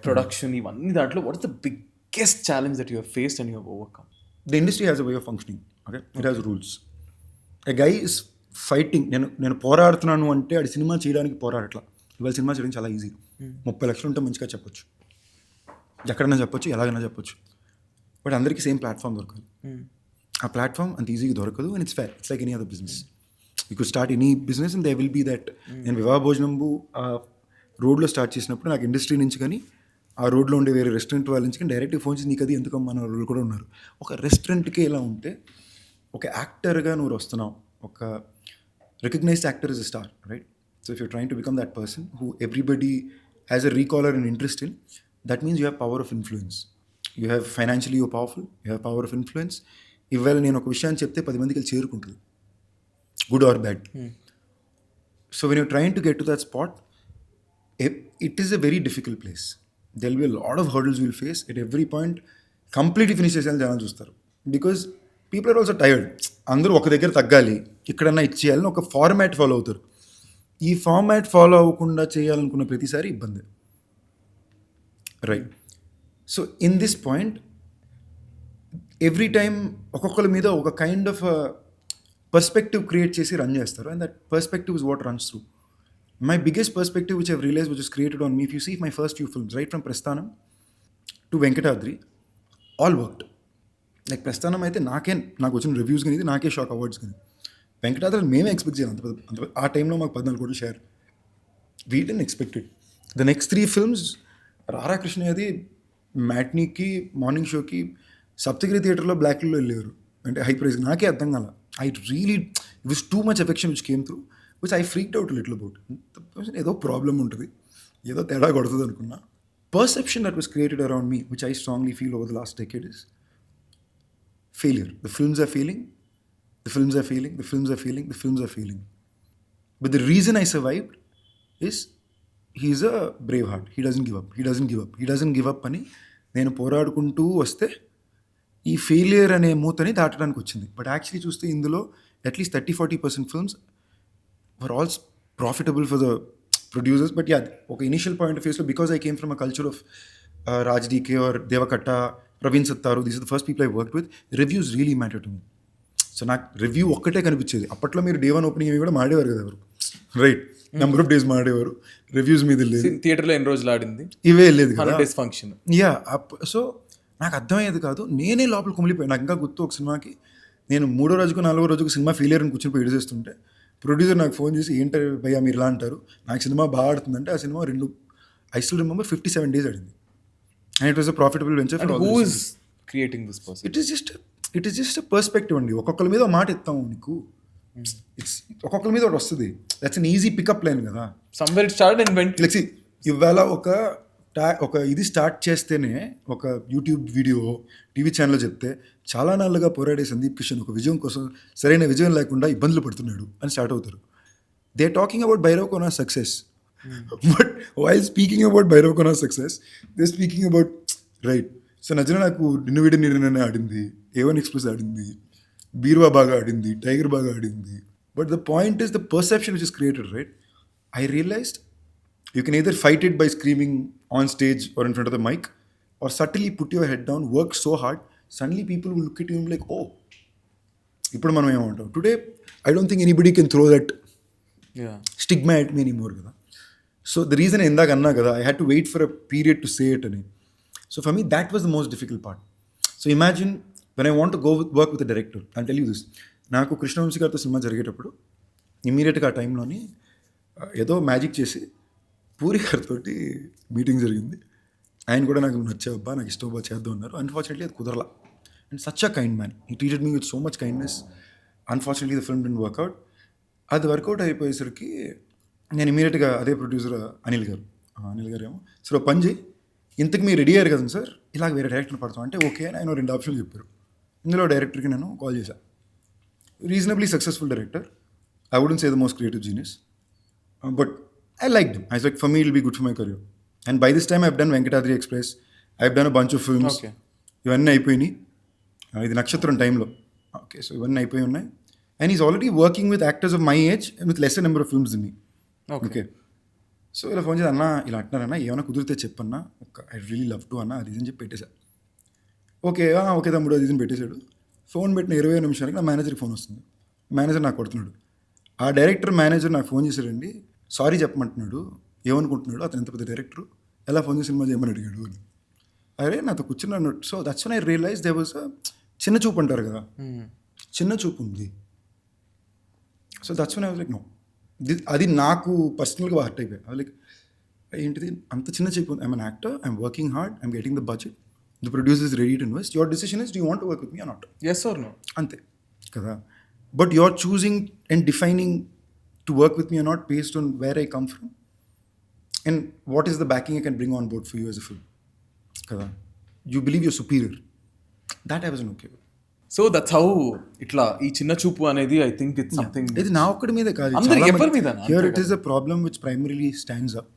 ప్రొడక్షన్, ఇవన్నీ దాంట్లో what is the biggest challenge that you have faced and you have overcome?
The industry has a way of functioning. Okay? It has rules. A guy is fighting, నేను పోరాడుతున్నాను అంటే అది cinema చేయడానికి పోరాడట్లా. ఇవాళ cinema చేయడం చాలా easy. 30 లక్షలు ఉంటే మంచిగా చెప్పొచ్చు, ఎక్కడైనా చెప్పొచ్చు, ఎలాగైనా చెప్పొచ్చు. బట్ అందరికీ సేమ్ ప్లాట్ఫామ్ దొరకదు. ఆ ప్లాట్ఫామ్ అంత ఈజీగా దొరకదు. And it's fair, it's like any other business. You could start any business and they will be that. నేను వివాహ భోజనంబు ఆ రోడ్లో స్టార్ట్ చేసినప్పుడు నాకు ఇండస్ట్రీ నుంచి కానీ ఆ రోడ్లో ఉండే వేరే రెస్టారెంట్ వాళ్ళ నుంచి కానీ డైరెక్ట్గా ఫోన్ చేసి నీకు అది ఎందుకమ్మా అన్న వాళ్ళు కూడా ఉన్నారు. ఒక రెస్టారెంట్కి ఎలా ఉంటే ఒక యాక్టర్గా నువ్వు వస్తున్నావు, ఒక recognized actor is a star, right? So if you're trying to become that person who everybody has a recaller and interest in, that means you have power of influence. You have financially, you're powerful, you have power of influence. ఇవాళ నేను ఒక విషయాన్ని చెప్తే 10 మందికి వెళ్ళి చేరుకుంటుంది, good or bad. So when you're trying to get to that spot, it is a very difficult place. There will be a lot of hurdles will face at every point. Completely finish చేసేయాలని జనాలు చూస్తారు, because people are also tired. అందరూ ఒక దగ్గర తగ్గాలి, ఇక్కడన్నా ఇచ్చేయాలని ఒక format follow అవుతారు. ఈ ఫార్మాట్ ఫాలో అవ్వకుండా చేయాలనుకున్న ప్రతిసారి ఇబ్బంది, right? So in this point every time ఒక్కొక్కరి మీద ఒక కైండ్ ఆఫ్ పర్స్పెక్టివ్ క్రియేట్ చేసి రన్ చేస్తారు. And that perspective is what runs through. My biggest perspective which I've realised which is created on me, if you see my first few films right from Prasthanam to Venkatadri, all worked. Like Prasthanam అయితే నాకు వచ్చిన reviews కానీ ఇది నాకే shock, awards కానీ. వెంకటాద్రి మేమే expect చేయాలి అంత ఆ టైంలో మాకు 14 కోట్లు share, we didn't expected. The next 3 films Rarakrishna అది మ్యాట్నీకి, మార్నింగ్ షోకి సప్తగిరి థియేటర్లో బ్లాక్లో వెళ్ళేవారు, అంటే హై ప్రైస్. నాకే అర్థం కాల. I really it was too much affection which came through, which I freaked out little about. ఏదో ప్రాబ్లం ఉంటుంది, ఏదో తేడా కొడుతుంది అనుకున్నా. Perception that was created around me which I strongly feel over the last decade is failure. The films are failing, the films are failing, the films are failing, the films are failing. But the reason I survived is he's a brave heart. He doesn't give up. He doesn't give up. He doesn't give up అని నేను పోరాడుకుంటూ వస్తే ఈ failure అనే మూతని దాటడానికి వచ్చింది. But actually చూస్తే ఇందులో at least 30-40% films were all profitable for the producers. But yeah, ఒక ఇనిషియల్ పాయింట్ ఆఫ్ వ్యూస్లో because I came from a culture of Raj DK or Devakatta, Praveen Sattaru, these are the first people I worked with. Reviews really matter to me. So నాకు review ఒక్కటే కనిపించేది. అప్పట్లో మీరు day 1 opening కూడా మాడేవారు కదా ఎవరు, రైట్? నెంబర్ ఆఫ్ డేస్ మాడేవారు, రివ్యూస్ మీద లేదు.
థియేటర్లో ఎన్ని రోజులు ఆడింది
ఇవే లేదు కదా,
ఫంక్షన్.
యా, సో నాకు అర్థమయ్యేది కాదు. నేనే లోపల కుమిలిపోయాను. నాకు ఇంకా గుర్తు, ఒక సినిమాకి నేను 3వ రోజుకు 4వ రోజుకు సినిమా ఫెయిలియర్ అని కూర్చొని పోయి చేస్తుంటే ప్రొడ్యూసర్ నాకు ఫోన్ చేసి, ఏంటి భయ్యా మీరు ఇలా అంటారు, నాకు సినిమా బాగా ఆడుతుందంటే ఆ cinema I still remember 57 days ఆడింది. And it was a profitable venture for all this.
Creating this person,
it is just a perspective అండి. ఒక్కొక్కరి మీద మాట ఇస్తాము నీకు. ఇట్స్ ఒక్కొక్కరి మీద ఒకటి వస్తుంది. That's an easy pickup line కదా.
somewhere it started and went.
లెక్సి ఇవాళ ఒక ఇది స్టార్ట్ చేస్తేనే ఒక యూట్యూబ్ వీడియో టీవీ ఛానల్లో చెప్తే చాలా నాళ్ళుగా పోరాడే సందీప్ కిషన్ ఒక విజయం కోసం సరైన విజయం లేకుండా ఇబ్బందులు పడుతున్నాడు అని స్టార్ట్ అవుతారు. They talking about Bhairav Kona success, but while speaking about Bhairav Kona success they speaking about right. So నచ్చిన నాకు నిన్ను వీడి నిర్ణయం ఆడింది, A1 ఎక్స్ప్రెస్ ఆడింది, బీరువా బాగా ఆడింది, టైగర్ బాగా ఆడింది. But the point is the perception which is created, right? I realized you can either fight it by screaming on stage or in front of the mic, or subtly put your head down, work so hard, suddenly people will look at you and be like, oh, ఇప్పుడు మనం ఏమంటాం today I don't think anybody can throw that stigma at me anymore కదా. So the reason ఇందాక అన్నా కదా, I had to wait for a period to say it అని. So for me that was the most difficult part. So imagine when I want to go work with the director, I tell you this, నాకు కృష్ణవంశీ గారితో cinema జరిగేటప్పుడు ఇమ్మీడియట్గా ఆ టైంలోని ఏదో magic చేసి పూరి గారితో మీటింగ్ జరిగింది. ఆయన కూడా నాకు నచ్చావబ్బా, నాకు ఇష్టం అబ్బా, చేద్దాం అన్నారు. అన్ఫార్చునేట్లీ అది కుదరలా. And such a kind man, he treated me with so much kindness. Unfortunately the film didn't work out. అది వర్కౌట్ అయిపోయేసరికి నేను ఇమీడియట్గా అదే ప్రొడ్యూసర్ అనిల్ గారు ఏమో, సార్ పని చేయి, ఇంతకు మీరు రెడీ అయ్యారు కదా సార్, ఇలాగ వేరే డైరెక్టర్ పడతాం అంటే ఓకే అని ఆయన 2 ఆప్షన్లు చెప్పారు. ఇందులో డైరెక్టర్కి నేను కాల్ చేశాను. Reasonably successful director, I wouldn't say the most creative genius, but I liked him. I was like, for me, it'll be good for my career. And by this time, I've done Venkatadri Express. I've done a bunch of films. Okay. ఇవన్నీ అయిపోయినాయి. ఇది నక్షత్రం టైంలో. Okay, so ఇవన్నీ అయిపోయి ఉన్నాయి. And is already working with actors of my age with lesser number of films in me. Okay, so ఇలా phone చేసి అన్న ఇలా అంటున్నారన్నా, ఏమైనా కుదిరితే చెప్పన్నా, ఐ రియలీ లవ్ టు అన్న, అది అని చెప్పి పెట్టేశా. ఓకే ఓకే తమ్ముడు అది పెట్టేశాడు. ఫోన్ పెట్టిన 20 నిమిషాలకి నా మేనేజర్కి ఫోన్ వస్తుంది. మేనేజర్ నాకు కొడుతున్నాడు. ఆ డైరెక్టర్ మేనేజర్ నాకు ఫోన్ చేశాడండి, సారీ చెప్పమంటున్నాడు, ఏమనుకుంటున్నాడు, అతను ఎంత పెద్ద డైరెక్టర్, ఎలా ఫోన్ చేసి సినిమా చేయమని అడిగాడు అని. అరే నాతో కూర్చున్నాను. So that's one I realize they was చిన్న చూపు అంటారు కదా, చిన్న చూపు ఉంది. So that's one I was like no, అది నాకు పర్సనల్గా హర్ట్ అయిపోయాయి. లైక్ ఏంటిది అంత చిన్న చూపు ఉంది. I'm an actor, I'm working hard, I'm getting the budget, the producer is ready to invest, your decision is do you want to work with me or not.
Yes or no,
అంతే కదా. But you're choosing and defining to work with me or not based on where I come from and what is the backing I can bring on board for you as a film. Kada, you believe you're superior. That I wasn't okay with.
So that's how itla ee chinna chupu anedi I think it's something.
Idi na okkadi meeda kaadu,
అందరి ఎవరి మీద
here it is a problem which primarily stands up.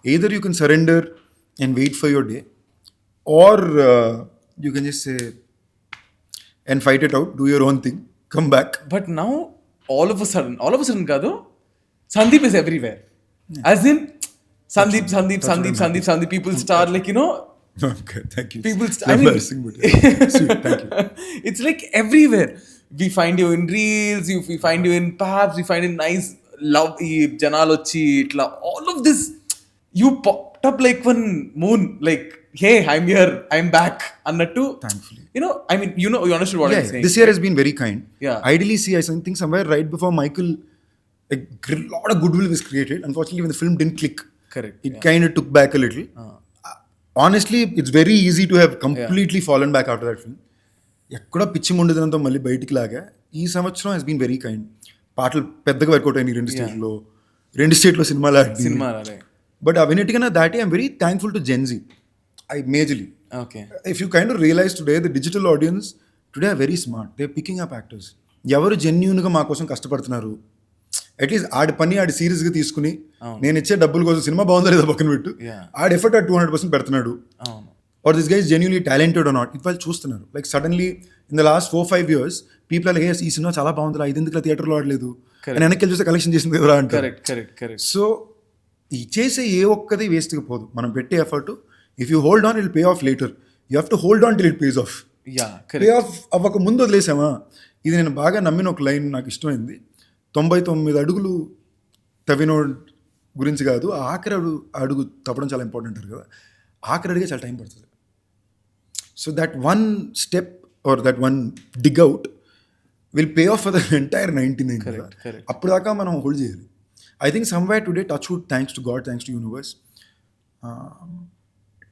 Either you can surrender and wait for your day, or you can just say and fight it out, do your own thing, come back.
But now all of a sudden kaadu, Sundeep is everywhere. As in Sundeep people start like, you know,
okay, thank you.
People I mean,
sweet, thank you.
It's like everywhere. We find you in reels, we find you in pubs, we find in nice love janalu వచ్చి ఇట్లా all of this you popped up like one moon, like hey, I'm here, I'm back annattu.
Thankfully,
you know, I mean, you understood what I'm saying.
This year has been very kind.
Yeah,
ideally, see, I think somewhere right before Michael, a lot of goodwill was created. Unfortunately, when the film didn't click,
correct,
it kind of took back a little. Honestly, it's very easy to have completely fallen back after that film. ఎక్కడ పిచ్చి ముండదంతో మళ్ళీ బయటికి లాగా ఈ సంవత్సరం Hess been very kind. పాటలు పెద్దగా work out అయినాయి 2 స్టేట్లో సినిమాలు ఆడి. బట్ అవన్నిటికన్నా దాటి I'm very thankful to Gen Z. I majorly.
Okay.
If you kind of realize today, the digital audience today are very smart. They're picking up actors. ఎవరు జెన్యూన్గా మా కోసం కష్టపడుతున్నారు, అట్లీస్ట్ ఆడి పని ఆడి సీరియస్గా తీసుకుని నేను ఇచ్చే డబ్బుల కోసం సినిమా బాగుందా లేదా పక్కన పెట్టు, ఆడి ఎఫర్ట్ 200% పెడుతున్నాడు, or this guy is genuinely talented or not, ఇది వాళ్ళు చూస్తున్నారు. Like suddenly in the last 4-5 years people are like ఈ సినిమా చాలా బాగుందిరా, ఇది ఎందుకు థియేటర్లో ఆడలేదు, అని వెనక్కి చూస్తే కలెక్షన్ చేసింది ఎవరా అంటారు. సో ఈ చేసే ఏ ఒక్కది వేస్ట్గా పోదు. మనం పెట్టే effort, if you hold on, it'll pay off later. You have to hold on till it pays off.
Yeah, correct.
Pay off అవ్వక ముందు వదిలేసామా. ఇది నేను బాగా నమ్మిన ఒక లైన్, నాకు ఇష్టమైంది. 99 అడుగులు తవ్వినో గురించి కాదు, ఆఖరి అడుగు తవ్వడం చాలా ఇంపార్టెంట్ అంటారు కదా. ఆఖరి అడిగే చాలా టైం పడుతుంది. So that one step or that one dig out will pay off for the entire 99. అప్పుడు దాకా మనం హోల్డ్ చేయాలి. I think somewhere today touch wood, thanks to God, thanks to universe,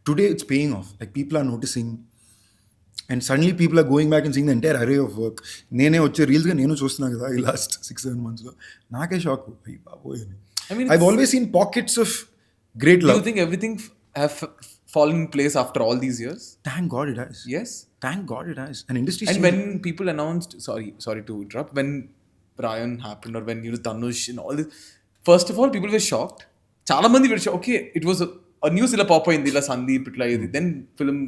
today it's paying off. Like people are noticing, and suddenly people are going back and seeing the entire array of work. నేనే వచ్చే రీల్స్గా నేను చూస్తున్నాను కదా ఈ last 6-7 monthsలో. నాకే shock, అయ్యి బాబోయ్ అని.
I mean,
I've always seen pockets of great
do
love.
you think everything have fallen in place after all these years?
Thank God it has.
Yes.
Thank God it has. An industry
And
scene-
when people announced, sorry to interrupt, when Raayan happened or when Dhanush and all this, first of all, people were shocked. చాలా మంది were shocked. Okay, it was a news ఇలా pop అయింది, ఇలా సందీప్ ఇట్లా ఇది. Then film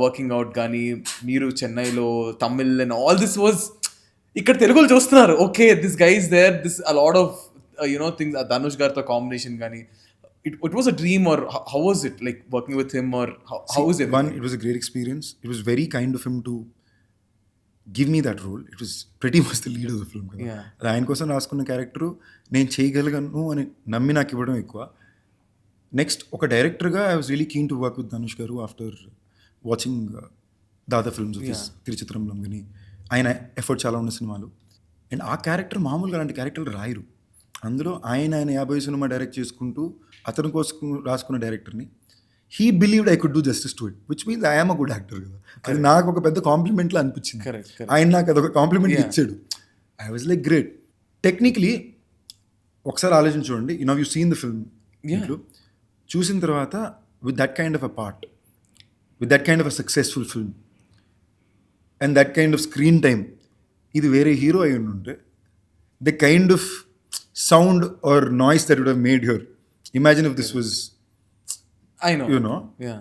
working out కానీ, మీరు చెన్నైలో Tamil and all this was, ఇక్కడ తెలుగులో చూస్తున్నారు. Okay, this guy is there, this a lot of things. Dhanush గారితో కాంబినేషన్ కానీ, it was a dream, or how was it like working with him, or how was it?
One, it was a great experience. It was very kind of him to give me that role. It was pretty much the lead of the film.
Yeah.
ఆయన కోసం రాసుకున్న character నేను చేయగలిగాను అని నమ్మి నాకు ఇవ్వడం ఎక్కువ. నెక్స్ట్ ఒక డైరెక్టర్గా I was really keen to work with Dhanush garu after watching the other films of his. తిరుచిత్రంలో కానీ ఆయన ఎఫర్ట్ చాలా ఉన్న సినిమాలు. అండ్ ఆ క్యారెక్టర్ మామూలుగా అలాంటి క్యారెక్టర్లు రాయరు. అందులో ఆయన 50 సినిమా డైరెక్ట్ చేసుకుంటూ అతని కోసం రాసుకున్న డైరెక్టర్ని he believed I could do justice to it, which means I'm a good actor కదా. అది నాకు ఒక పెద్ద కాంప్లిమెంట్లో అనిపించింది. ఆయన నాకు అదొక కాంప్లిమెంట్ ఇచ్చాడు. I was like great. Technically ఒకసారి ఆలోచించి చూడండి, యు సీన్ ద ఫిల్మ్, చూసిన తర్వాత with that kind of a part, with that kind of a successful film and that kind off screen time, ఇది వేరే హీరో అయి ఉంటే the kind of sound or noise that would have made here. Imagine if this was,
I know,
you know.
Yeah.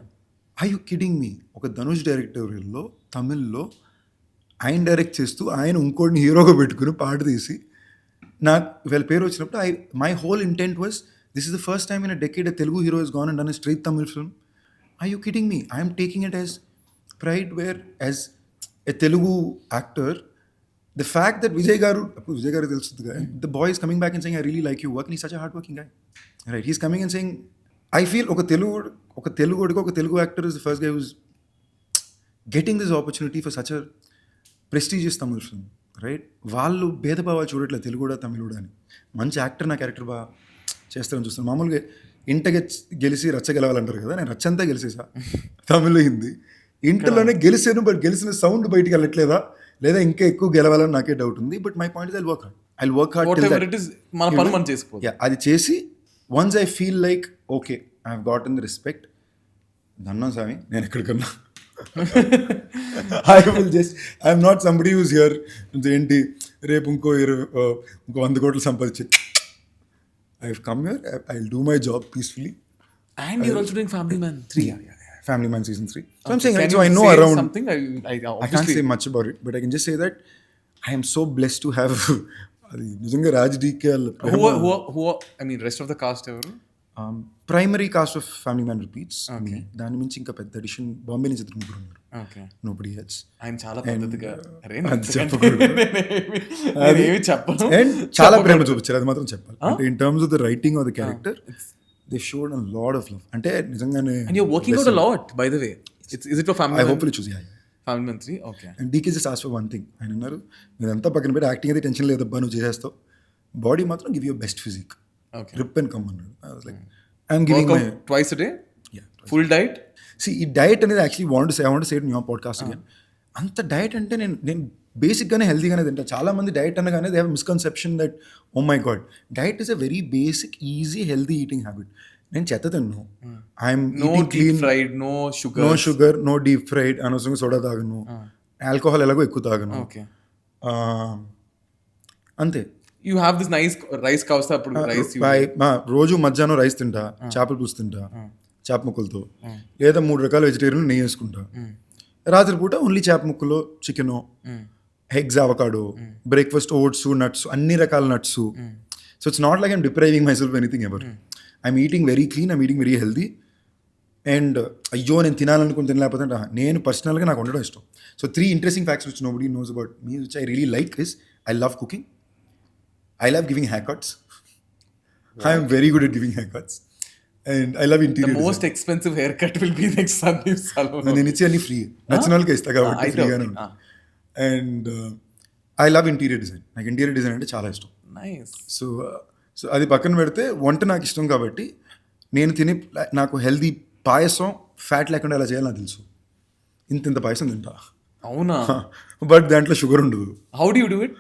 Are you kidding me? ఒక ధనుష్ డైరెక్టర్లో తమిళ్లో ఆయన direct చేస్తూ ఆయన ఇంకోటిని హీరోగా పెట్టుకుని పాట తీసి నాకు వీళ్ళ పేరు వచ్చినప్పుడు my whole intent was, this is the first time in a decade a Telugu hero is gone and done a straight Tamil film. Are you kidding me? I am taking it as pride, where as a Telugu actor, the fact that Vijay garu తెలుస్తుంది కదా, the boy is coming back and saying I really like your work, and he's such a hard working guy, right? He's coming and saying, I feel ఒక Telugu actor is the first guy who's getting this opportunity for such a prestigious Tamil film, right? వాళ్ళు భేదభావాలు చూడట్లేదు తెలుగుడా తమిళుడా అని. మంచి actor నా character బాగా చేస్తారని చూస్తాను. మామూలుగా ఇంటగా గెలిచి రచ్చ గెలవాలంటారు కదా, నేను రచ్చంతా గెలిచేసా తమిళ హిందీ. ఇంటలోనే గెలిచాను, బట్ గెలిచిన సౌండ్ బయటికి వెళ్ళట్లేదా లేదా ఇంకా ఎక్కువ గెలవాలని నాకే డౌట్ ఉంది. But my point is I work hard
మన పని మనం చేసుకోవాలి.
అది చేసి once I feel like okay I have gotten the respect, దన్నా స్వామి నేను ఎక్కడికన్నా I will just I'm not somebody who's here ఏంటి రేపు ఇంకో 100 కోట్లు సంపాదించి I have come here, I will do my job peacefully.
And you're also doing Family Man 3.
Family Man season 3. So I'm saying, so I know around
something.
I can't say much about it, but I can just say that I am so blessed to have అది నిజంగా Raj DK
who I mean rest of the cast ఎవరు?
Primary cast of Family Man repeats. దాని నుంచి ఇంకా పెద్ద edition Bombay నుంచి 3 ఉన్నారు.
Okay,
nobody else.
ఆయన చాలా పద్ధతిగా చెప్పను
అండ్ చాలా ప్రేమ చూపించారు, అది మాత్రం చెప్పాలి. అంటే in terms of the writing of the character they showed a lot of love. అంటే నిజంగానే
and you're working out a lot, by the way. Is it for Family Man?
I hopefully choose
Family Man 3. Okay.
And DK just asked for one thing. ఆయన అన్నారు, మీరంతా పక్కన పెట్టి acting అయితే tension లేదబ్బా, నువ్వు చేసేస్తావు, బాడీ మాత్రం give your best physique, rip and come అన్నాడు. I was like, I'm giving my
twice a day. Yeah, full diet.
See, ఈ డైట్ అనేది actually want to say it in your podcast again. అంత diet అంటే నేను బేసిక్గానే హెల్తీగానే తింటా. చాలా మంది డైట్ అనగానే they have misconception that oh my God, diet is a very basic easy healthy eating habit. నేను చెత్త తిన్ను, I'm eating clean,
no
sugar, no deep fried, అనవసరంగా సోడా తాగను, ఆల్కహాల్ ఎలాగో ఎక్కువ తాగను, అంతే.
You have this nice rice కావస్తే అప్పుడు రైస్
రోజు మధ్యాహ్నం రైస్ తింటా, చేపల పులుసు తింటా చేప ముక్కలతో, లేదా 3 రకాల వెజిటేరియన్ నెయ్యి వేసుకుంటా. రాత్రిపూట ఓన్లీ చేప ముక్కలు, chicken, eggs, avocado, breakfast oats, nuts, అన్ని రకాల nuts. So it's not like I'm depriving myself anything ever. I'm eating very clean, I'm eating very healthy. And అయ్యో నేను తినాలనుకుని తినలేకపోతే నేను పర్సనల్గా నాకు ఉండడం ఇష్టం. So 3 interesting facts which nobody knows about me which I really like is I love cooking, I love giving hair cuts, I'm very good at giving hair cuts, and I love interior design.
The most expensive haircut will be next Sundeep salon.
నేను ఇచ్చే అన్ని free, నచ్చిన వాళ్ళకి ఇస్తా కాబట్టి ఫ్రీగానే ఉంటా. And I love interior design, నాకు ఇంటీరియర్ డిజైన్ అంటే చాలా ఇష్టం.
నైస్.
సో అది పక్కన పెడితే వంట నాకు ఇష్టం కాబట్టి నేను నాకు హెల్దీ పాయసం ఫ్యాట్ లేకుండా ఎలా చేయాలో నాకు తెలుసు. ఇంత పాయసం తింటా.
అవునా?
బట్ దాంట్లో షుగర్ ఉండదు.
How do you do it?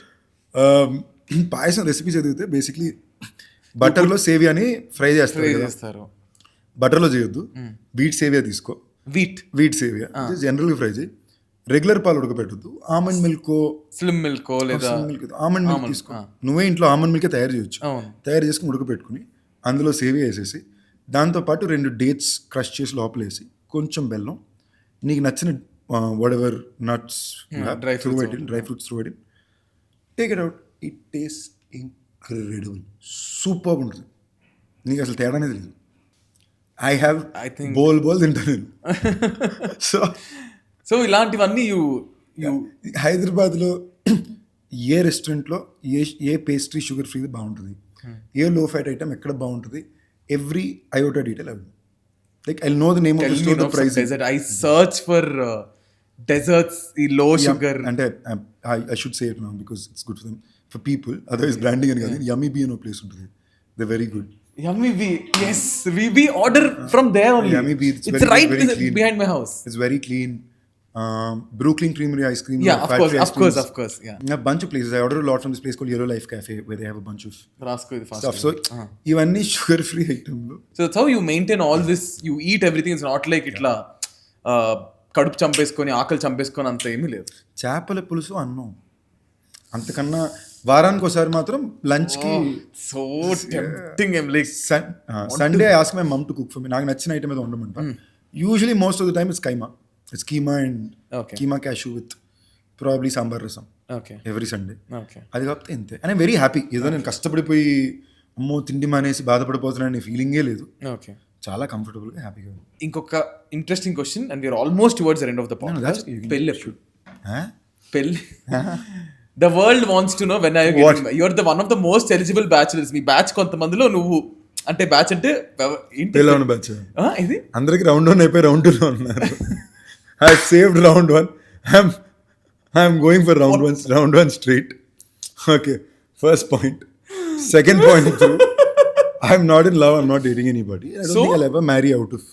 Payasam recipe చదివితే బేసిక్లీ బటర్లో సేవియాని ఫ్రై చేస్తారు కదా.
చేస్తారు.
బటర్లో చేయొద్దు, వీట్ సేవియా తీసుకో. వీట్ సేవియా జనరల్గా ఫ్రై చేయి. రెగ్యులర్ పాలు ఉడకబెట్టద్దు. ఆమండ్ మిల్క్,
స్లిమ్ మిల్క్ లేదా
ఆమండ్ మిల్క్ తీసుకో. నువ్వే ఇంట్లో ఆమండ్ మిల్క్ తయారు చేయొచ్చు. తయారు చేసుకుని ఉడకబెట్టుకుని అందులో సేవియా వేసేసి దాంతోపాటు 2 డేట్స్ క్రష్ చేసి లోపల వేసి కొంచెం బెల్లం, నీకు నచ్చిన whatever nuts dry fruits through it, take it out. It taste incredible, super ఉంటుంది. నీకు అసలు తేడానే తెలియదు. ఐ థింక్ బోల్ తింటాను నేను.
సో ఇలాంటివన్నీ
హైదరాబాద్లో ఏ రెస్టారెంట్లో ఏ పేస్ట్రీ షుగర్ ఫ్రీ బాగుంటుంది, ఏ లో ఫ్యాట్ ఐటమ్ ఎక్కడ బాగుంటుంది, ఎవ్రీ ఐఓటా డీటెయిల్ అవి. Like I know the name of the store, the price.
I search for desserts ఈ లో షుగర్.
అంటే I should say it now because it's good for them, for people. Otherwise branding అని కాదు. Yummy Bee అనే place ఉంటుంది, they very good.
Yummy Bee, yes, we order from there only.
Yummy Bee,
it's right behind my house.
It's very clean. Brooklyn Creamery ice cream.
Yeah, of course. Yeah.
A bunch of places. I order a lot from this place called Yellow Life Cafe, where they have a bunch of stuff. So, ivanni sugar free item.
So that's how you maintain all this. You eat everything. It's not like itla కడుపు చంపేసుకొని ఆకలి చంపేసుకొని అంత ఏమీ లేదు.
చేపల పులుసు అన్నం అంతకన్నా వారానికి ఒకసారి మాత్రం లంచ్కి.
So tempting.
Sunday I ask my mum to cook for me. నాకు నచ్చిన ఐటమ్ ఏదో ఉండమంట. Usually most of the time it's keema. It's keema and keema cashew with probably sambar rasam.
Okay.
Every Sunday. Okay. అది కాకపోతే ఇంతే. And I'm very happy. ఏదో నేను కష్టపడిపోయి అమ్మో తిండి మానేసి బాధపడిపోతున్నాను ఫీలింగే లేదు.
ఓకే.
చాలా కంఫర్టబుల్గా హ్యాపీగా.
ఇంకొక interesting question and we're almost towards the end of the podcast. పెళ్లి. The world wants to know when are you getting married? You're the one of the most eligible bachelors. Me batch కొంతమందిలో నువ్వు అంటే batch అంటే
పెళ్ళి batch
ఇది
అందరికి round 1 అయిపోయి round 2లో ఉన్నారు. I saved round 1. I'm going for round one straight. Okay, first point. Second point too, I'm not in love. I'm not dating anybody. I don't think I'll ever marry out of.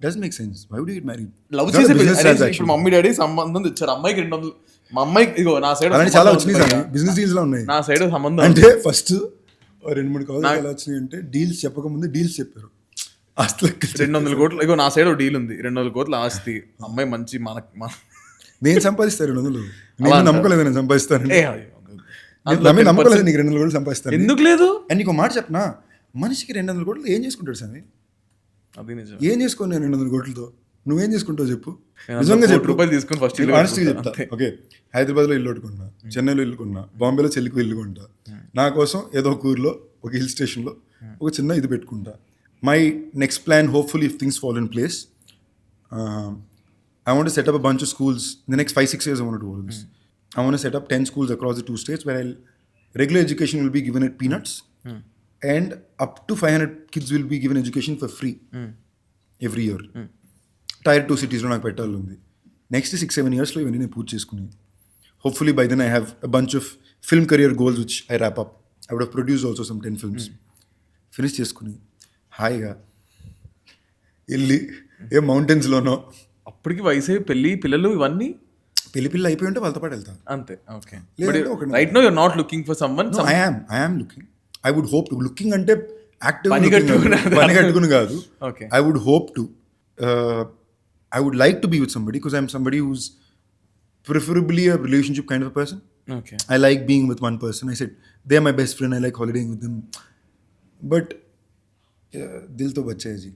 Doesn't make sense. Why would you get married?
Love చేసే ఇప్పుడు mummy daddy సంబంధం తెచ్చారు అమ్మాయికి 200. మా అమ్మాయికి ఇగో నా side
అలాంటి చాలా వచ్చినాయి. బిజినెస్ డీల్స్ లో ఉన్నాయి
నా సైడ్ సంబంధం.
అంటే ఫస్ట్ 2-3 కాల్స్ ఎలా వచ్చినాయి అంటే డీల్స్ చెప్పకముందు డీల్స్ చెప్పారు.
200 కోట్లు ఇగో నా సైడ్ డీల్ ఉంది. 200 కోట్ల ఆస్తి, అమ్మాయి మంచి
నేను సంపాదిస్తాను 200. నేను నమ్మకలేదు నేను సంపాదిస్తాను. నమ్మకలేదు నీకు 200 కోట్లు సంపాదిస్తాను.
ఎందుకు లేదు?
అండ్ నీకు మాట చెప్పనా, మనిషికి 200 కోట్లు ఏం చేసుకుంటాడు సార్?
అది నిజం.
ఏం చేసుకోను నేను 200 కోట్లతో? నువ్వేం చేసుకుంటావు చెప్పు, నిజంగా చెప్పు.
రూపాయలు తీసుకుని ఫస్ట్
చెప్తా. ఓకే, హైదరాబాద్లో ఇల్లు కొట్టుకున్నా, చెన్నైలో ఇల్లు కొన్నా, బాంబేలో చెల్లికి ఇల్లు కొంటా, నా కోసం ఏదో ఒక ఊరిలో ఒక హిల్ స్టేషన్లో ఒక చిన్న ఇది పెట్టుకుంటా. My next plan, hopefully if things fall in place, I want to set up a bunch of schools. In the next 5-6 years I want to do all this. I want to set up 10 schools across the 2 states where regular education will be given at peanuts, and up to 500 kids will be given education for free every year. Tier 2 cities lo naaku pettali undi. Next 6-7 years lo ivanni nenu poorthi cheskuni. Hopefully by then I have a bunch of film career goals which I wrap up. I would have produced also some 10 films. Finish cheskuni హాయిగా వెళ్ళి ఏ మౌంటైన్స్లోనో.
అప్పటికి వయసు పెళ్ళి పిల్లలు ఇవన్నీ
పెళ్లి అయిపోయి ఉంటే వాళ్ళతో పాటు వెళ్తాను
అంతే. Okay, right now you're not looking for someone.
I am looking. I would hope to. Looking అంటే యాక్టివ్ పని కట్టుకుని కాదు. I would hope to. I would like to be with somebody because I'm somebody who's preferably a relationship kind of a person.
Okay.
I like being with one person. I said they are my best friend. I like holidaying with them. But దిల్తో బచ్చే జీ,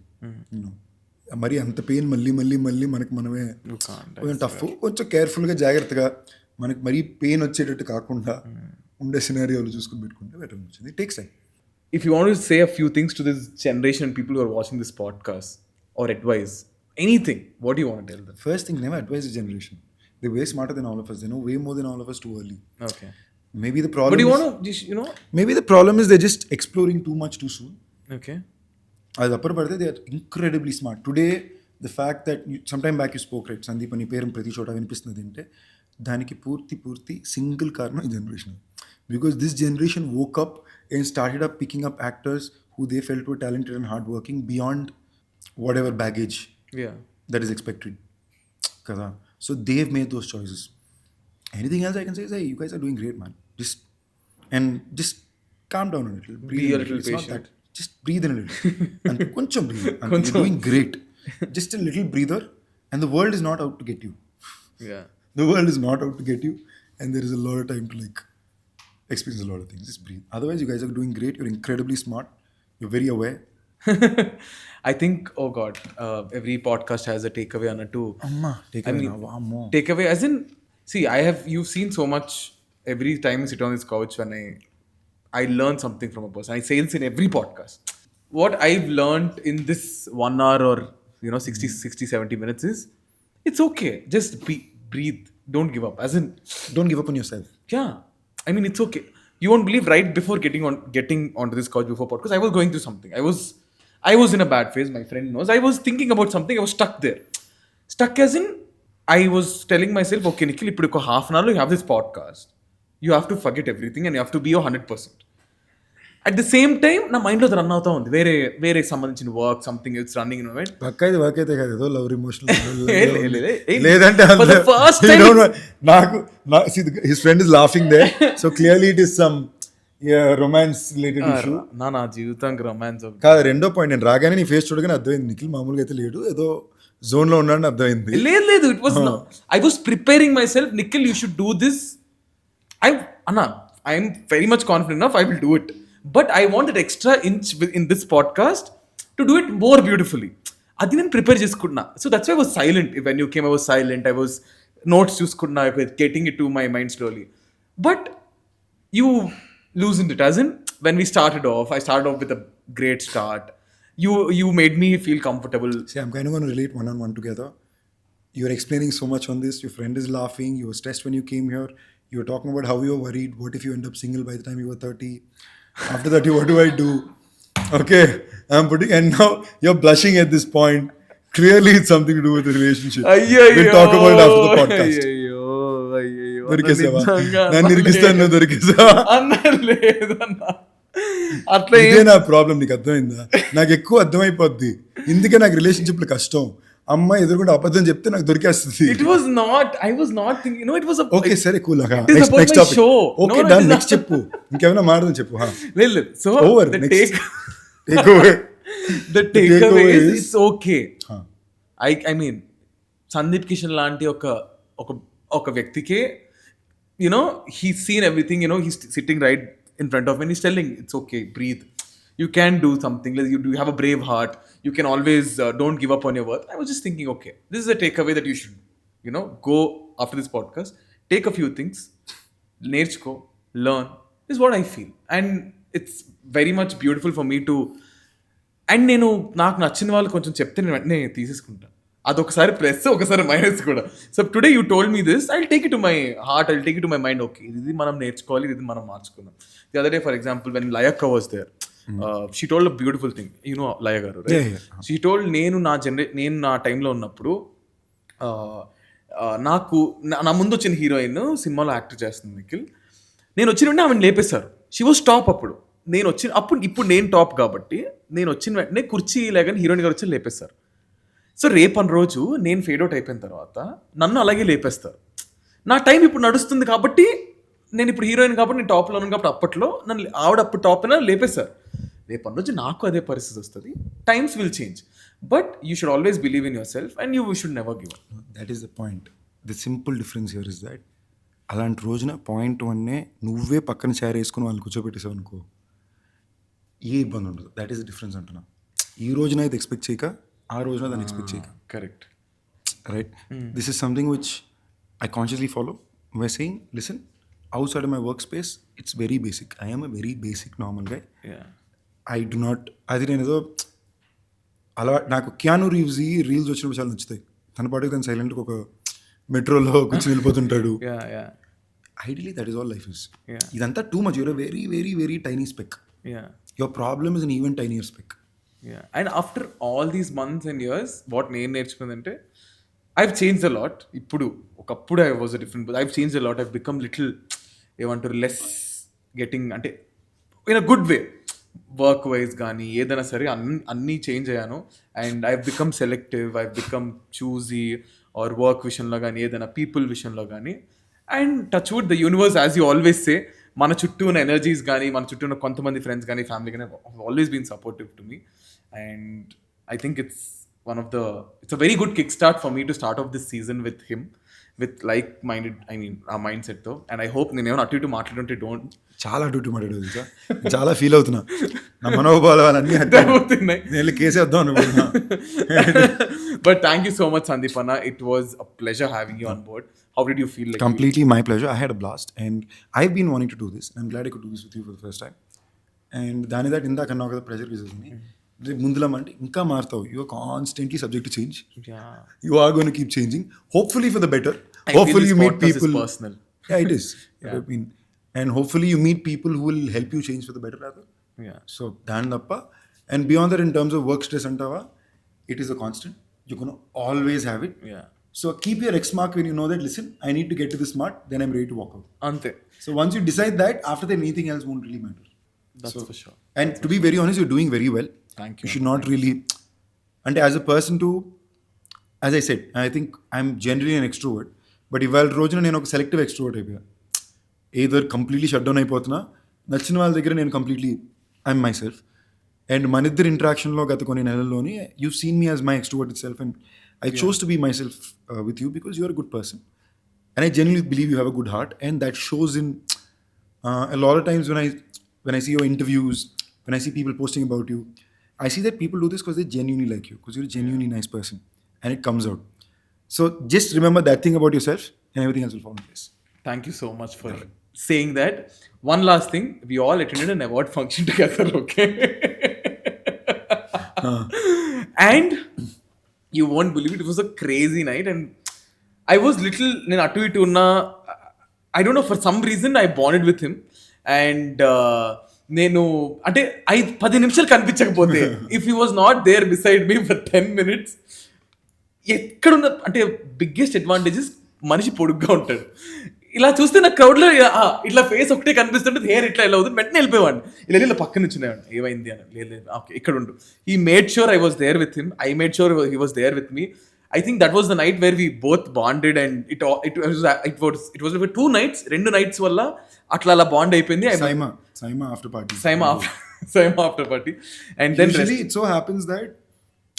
మరి అంత pain మళ్ళీ మనకి మనమే కొంచెం tough. కొంచెం కేర్ఫుల్గా జాగ్రత్తగా మనకి మరీ పెయిన్ వచ్చేటట్టు కాకుండా ఉండే సినారియోలు చూసుకుని పెట్టుకుంటే బెటర్ వచ్చింది. It takes time.
If you want to say a few things to this generation, people who are watching this podcast, or advise anything, what do you want to tell them?
First thing, never advise the generation. They're way smarter than all of us. They know way more than all of us too early.
Okay.
Maybe the problem.
But you want to just,
maybe the problem is they're just exploring too much too soon.
Okay.
అది అప్పుడు పడితే they are incredibly smart. Today the fact that some time back you spoke right, Sandeep అని పేరు ప్రతి చోట వినిపిస్తుంది అంటే దానికి పూర్తి సింగిల్ కారణం ఈ generation. Because this generation woke up and started up picking up actors who they felt were talented and hard working beyond whatever baggage that is expected. Kada. So they've made those choices. Anything else I can say is, hey, you guys are doing great, man. Just calm down a little. Breathe
Be
in
a
a little.
little
It's not
patient.
that. Just breathe in a little. And koncham breathe. And you're
Koncham.
doing great. Just a little breather. And the world is not out to get you.
Yeah.
The world is not out to get you. And there is a lot of time to like experience a lot of things. Just breathe. Otherwise, you guys are doing great. You're incredibly smart. You're very aware.
I think, oh God, every podcast has a takeaway on it too.
Amma, take
I
away
mean,
now. Ammo.
takeaway as in, see, you've seen so much every time I sit on this couch when I learn something from a person. I say this in every podcast. What I've learned in this 1 hour or, 60, 70 minutes is, it's okay. Just breathe. Don't give up. As in,
Don't give up on yourself.
yeah, I mean, it's okay. You won't believe, right before getting onto this couch before podcast, I was going through something. I was in a bad phase. My friend knows. I was thinking about something. I was stuck there. Stuck as in, I was telling myself, okay, Nikhil, ఇప్పుడు half an hour you have this podcast. You have to forget everything and you have to be your 100%. At the same time, నా మైండ్లో run అవుతా ఉంది. వేరే సంబంధించిన work something it's running in mind.
పక్క ఇది work అయితే కాదు, ఏదో లవ్ ఎమోషనల్
లే.
లేదంటే
For the first time
నాకు his friend is laughing they, so clearly it is some romance related issue.
నా జీవితానికి రొమాన్స్
కాదు, రెండో పాయింట్, నేను రాగానే నీ ఫేస్ చూడగానే అర్థమైంది నిఖిల్ మామూలుగా అయితే లేడు, ఏదో జోన్ లో ఉన్నాడని అర్థమైంది.
లేదు it was I was preparing myself, Nikhil you should do this. I'm very much confident of I will do it, but I want that extra inch in this podcast to do it more beautifully. అది నేను prepare చేసుకున్నా. So that's why I was silent. When you came I was silent. I was notes చూసుకున్నా, getting it to my mind slowly. But you loosened it, as in when we started off, I started off with a great start. You made me feel comfortable.
See, I'm kind of going to relate one-on-one together. You were explaining so much on this. Your friend is laughing. You were stressed when you came here. You were talking about how you were worried. What if you end up single by the time you were 30? After that, what do I do? Okay, and now you're blushing at this point. Clearly, it's something to do with the relationship. We'll talk about it after the podcast.
అయ్యో
దొరికేసావా? నన్ను ఇరికిస్తాను, నువ్వు దొరికేసావా?
లేదన్నా, అట్లా
ఇదే నా problem. నీకు అర్థమైందా? నాకు ఎక్కువ అర్థమైపోద్ది. ఇందుకే నాకు రిలేషన్షిప్ కష్టం. అమ్మాయి ఎదురుకుంటే అబద్ధం చెప్తే నాకు దొరికేస్తుంది.
It was not. I was not thinking. No, it was a.
Okay సరే, cool.
It is about my show.
Okay done. Next చెప్పు, ఇంకేమైనా మాట్లాడదాం చెప్పు.
లేదు. So
over.
the
take over.
the takeaway is it's okay. I mean, Sandeep Kishan లాంటి ఒక వ్యక్తికే, he's seen everything, he's sitting right in front of me and he's telling, it's okay, breathe. You can do something. Like, you have a brave heart. You can always don't give up on your worth. I was just thinking, okay, this is a takeaway that you should, go after this podcast. Take a few things, నేర్చుకో, learn. This is what I feel. And it's very much beautiful for me to, and నాకు నచ్చిన వాళ్ళు కొంచెం చెప్తే నేను వెంటనే తీసేసుకుంటాను. అదొకసారి plus, ఒకసారి మైనస్ కూడా. So today you told me this, I take it to my heart, I take it to my mind. Okay, ఇది మనం నేర్చుకోవాలి, ఇది మనం మార్చుకుందాం. The other day, for example, when లయక్క was there, she told a beautiful thing. Laya garu, she told, నేను నా టైంలో ఉన్నప్పుడు, నాకు నా ముందు వచ్చిన హీరోయిన్ సినిమాలో యాక్ట్ చేస్తుంది నిఖిల్. నేను వచ్చిన వెంటనే ఆమెను లేపేశారు. షీ వాస్ టాప్ అప్పుడు. ఇప్పుడు నేను టాప్ కాబట్టి నేను వచ్చిన వెంటనే కుర్చీ లేదని హీరోయిన్ గారు వచ్చి లేపేస్తారు. సో రేపటి రోజు నేను ఫేడ్ అవుట్ అయిపోయిన తర్వాత నన్ను అలాగే లేపేస్తారు. నా టైం ఇప్పుడు నడుస్తుంది కాబట్టి, నేను ఇప్పుడు హీరోయిన్ కాబట్టి, నేను టాప్లో ఉన్నాను కాబట్టి, అప్పట్లో నన్ను ఆవిడ అప్పుడు టాప్ అయినా లేపేస్తారు. రేపటి రోజు నాకు అదే పరిస్థితి వస్తుంది. Times will change, but you should always believe in your self and you should never give up.
That is the point. The simple difference here is that, అలాంటి రోజున పాయింట్ 1 నువ్వే పక్కన చైర్ వేసుకుని వాళ్ళు కూర్చోబెట్టేసావు అనుకో, ఏ ఇబ్బంది ఉండదు. దట్ ఈస్ ద డిఫరెన్స్ అంటున్నా. ఈ రోజున అయితే ఎక్స్పెక్ట్ చేయక, ఆ రోజున దాన్ని ఎక్స్పెక్ట్ చేయక.
Correct,
right? This is something which I consciously follow. Why saying, listen, outside of my workspace, it's very basic. I am a very basic normal guy. I do not, అది నేను ఏదో అలా, నాకు క్యాను రీల్స్ వచ్చినప్పుడు చాలా నచ్చుతాయి. తన పాటుకు తను సైలెంట్గా ఒక మెట్రోలో కూర్చొని వెళ్ళిపోతుంటాడు. Ideally, that is all life is. ఇదంతా too much. You're very very very tiny speck. Your problem is an even tinier speck.
And after all these months and years, what నేను నేర్చుకుందంటే, I've changed a lot. ఒకప్పుడు I was a different, but I've changed a lot. I've become little, ఏమంటారు, less getting, అంటే in a good way, work wise కానీ ఏదైనా సరే అన్నీ change అయ్యాను. And I become selective, I become choosy. Or work విషయంలో కానీ ఏదైనా పీపుల్ విషయంలో కానీ. And touch wood the universe, as you always say, మన చుట్టూ ఉన్న ఎనర్జీస్ కానీ మన చుట్టూ ఉన్న కొంతమంది ఫ్రెండ్స్ కానీ ఫ్యామిలీ కానీ always been supportive to me. And I think it's a very good kickstart for me to start off this season with him, with like-minded, our mindset though. And I hope నేను ఏమైనా అటు ఇటు మాట్లాడుంటే don't.
చాలా అటు మాట్లాడేది sir, చాలా feel అవుతున్నా, నా మనోభావాలన్నీ
అవుతున్నాయి,
నేను కేసేద్దాం అనుకుంటున్నా.
But thank you so much, Sundeep Anna. It was a pleasure having you on board. How did you feel?
Completely my pleasure. I had a blast and I've been wanting to do this. I'm glad I could do this with you for the first time. And దాని దాటి ఇందాక అన్నావు కదా pressure పీసెస్ని, ముందులో అంటే ఇంకా మారుతావు. You are constantly subject to change. You are going to keep changing, hopefully for the better. Hopefully you meet people. Yeah, it is. I mean, and hopefully you meet people who will help you change for the better rather.
Yeah.
So dan nappa. And beyond that, in terms of work stress antava, it is a constant. You're gonna always have it.
Yeah.
So keep your X mark when you know that, listen, I need to get to this mark, then I'm ready to walk out.
Ante.
So once you decide that, after that anything else won't really matter.
That's for sure.
And to be very honest, you're doing very well.
Thank you.
You should not really, and as a person too, as I said, I think I'm generally an extrovert, but ఇవాళ రోజున నేను ఒక selective extrovert అయిపోయా. Either completely shut down అయిపోతున్నా, నచ్చిన వాళ్ళ దగ్గర నేను completely I'm myself. And మన ఇద్దరు ఇంటరాక్షన్లో గత కొన్ని నెలల్లోని you seen me as my extroverted self, and I chose to be myself with you because you are a good person. And I genuinely believe you have a good heart, and that shows in a lot of times when I see your interviews, when I see people posting about you, I see that people do this because they genuinely like you, because you're a genuinely nice person, and it comes out. So just remember that thing about yourself, and everything else will fall in place.
Thank you so much for saying that. One last thing, we all attended an award function together, okay? And you won't believe it was a crazy night, and I was నేను అటు ఇటు ఉన్నా, I don't know, for some reason I bonded with him. And నేను అంటే 10 నిమిషాలు కనిపించకపోతే, if he was not there beside me for 10 minutes, ఎక్కడున్న అంటే బిగ్గెస్ట్ అడ్వాంటేజెస్ మనిషి పొడుగ్గా ఉంటాడు. ఇలా చూస్తే నా క్రౌడ్లో ఇట్లా ఫేస్ ఒకటే కనిపిస్తుంటే, హెయిర్ ఇట్లా ఇలా అవుతుంది, వెంటనే వెళ్ళిపోయేవాడిని. ఇలా పక్కన నుంచి ఏమైంది అని, లేదు ఓకే ఇక్కడ ఉండు. He made sure I was there with him, I made sure he was there with me. I think that was the night where we both bonded, and it was like 2 nights, 2 nights వల్ల అట్లా అలా bond అయిపోయింది.
Saima after party.
Saima after party. And then
usually it so happens that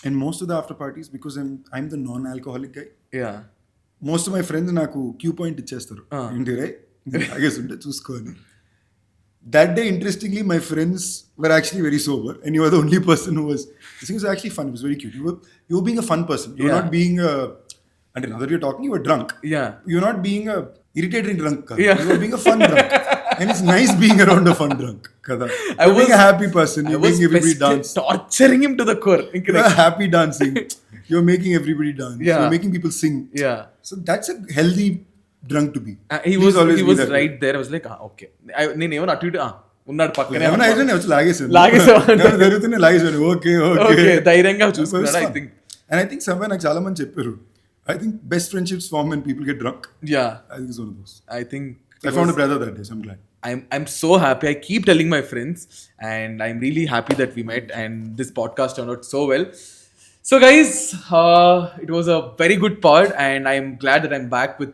in most of the after parties, because I'm the non-alcoholic guy.
Yeah.
Most of my friends నాకు queue point ఇచ్చేస్తారు, ఏంటి రే తాగేస్తుంటే చూసుకోని. That day, interestingly, my friends were actually very sober, and you were the only person who was. This thing was actually fun. It was very cute. You were being a fun person. You were not being a. And now that you're talking, you were drunk.
Yeah.
You're not being a irritating drunk. Yeah. You were being a fun drunk, and it's nice being around a fun drunk. Kada. I was being a happy person. You're making everybody dance.
Torturing him to the core.
You're happy dancing. You're making everybody dance.
Yeah.
You're making people sing.
Yeah.
So that's a healthy drunk to be.
He was right there. I was like, okay. నేను ఏమన్నా అటు ఇటు ఉన్నాడు పక్కనే, ధైర్యంగా చూసుకున్నాడు.
I think somewhere నాకు చాలా మంది చెప్పారు, I think best friendships form when people get drunk.
Yeah.
I think it's one of those.
I think
I found a brother that day, so I'm glad.
I'm so happy. I keep telling my friends, and I'm really happy that we met, and this podcast turned out so well. So guys, it was a very good pod, and I'm glad that I'm back with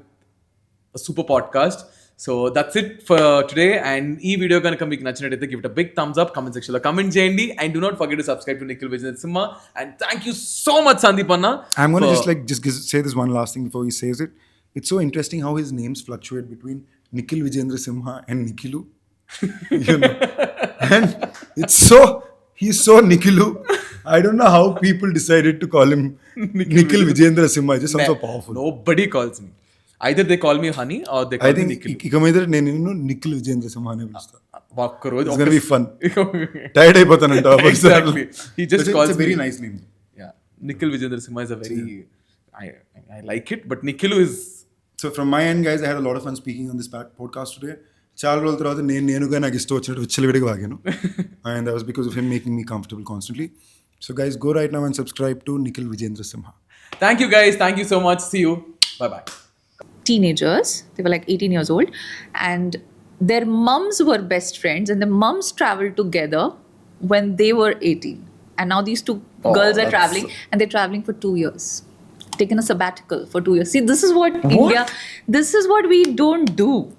a super podcast. So that's it for today, and ee video ganaka meeku nachinatayite give it a big thumbs up, comment section lo comment cheyandi, and do not forget to subscribe to Nikhil Vijayendra Simha. And thank you so much, Sundeep Anna.
I'm going to just say this one last thing before he says it. It's so interesting how his names fluctuate between Nikhil Vijayendra Simha and Nikhilu. You know, and he's so Nikhilu. I don't know how people decided to call him Nikhil Vijayendra Simha. It just sounds so powerful.
Nobody calls me. Either they call me Honey or they call me Nikhil.
ఇక మీద నేను నిఖిల్ విజయేంద్ర సింహ అని పిలుస్తా.
ఒక్కరోజు
it's going to be fun. Tired అయిపోతానంట.
Exactly. He just calls
me. It's a very nice name.
Yeah. Nikhil Vijayendra Simha is a very I like it, but Nikhilu is.
So from my end, guys, I had a lot of fun speaking on this podcast today. చాలా రోజుల తర్వాత నేనుగా నాకు ఇష్టం వచ్చినట్టు విచ్చలవిడిగా వాగాను, and that was because of him making me comfortable constantly. So guys, go right now and subscribe to Nikhil Vijayendra Simha.
Thank you guys. Thank you so much. See you. Bye bye.
Teenagers, they were like 18 years old, and their mums were best friends, and the mums traveled together when they were 18, and now these two girls are traveling, and they're traveling for 2 years. taken a sabbatical for 2 years. See, this is what India, this is what we don't do.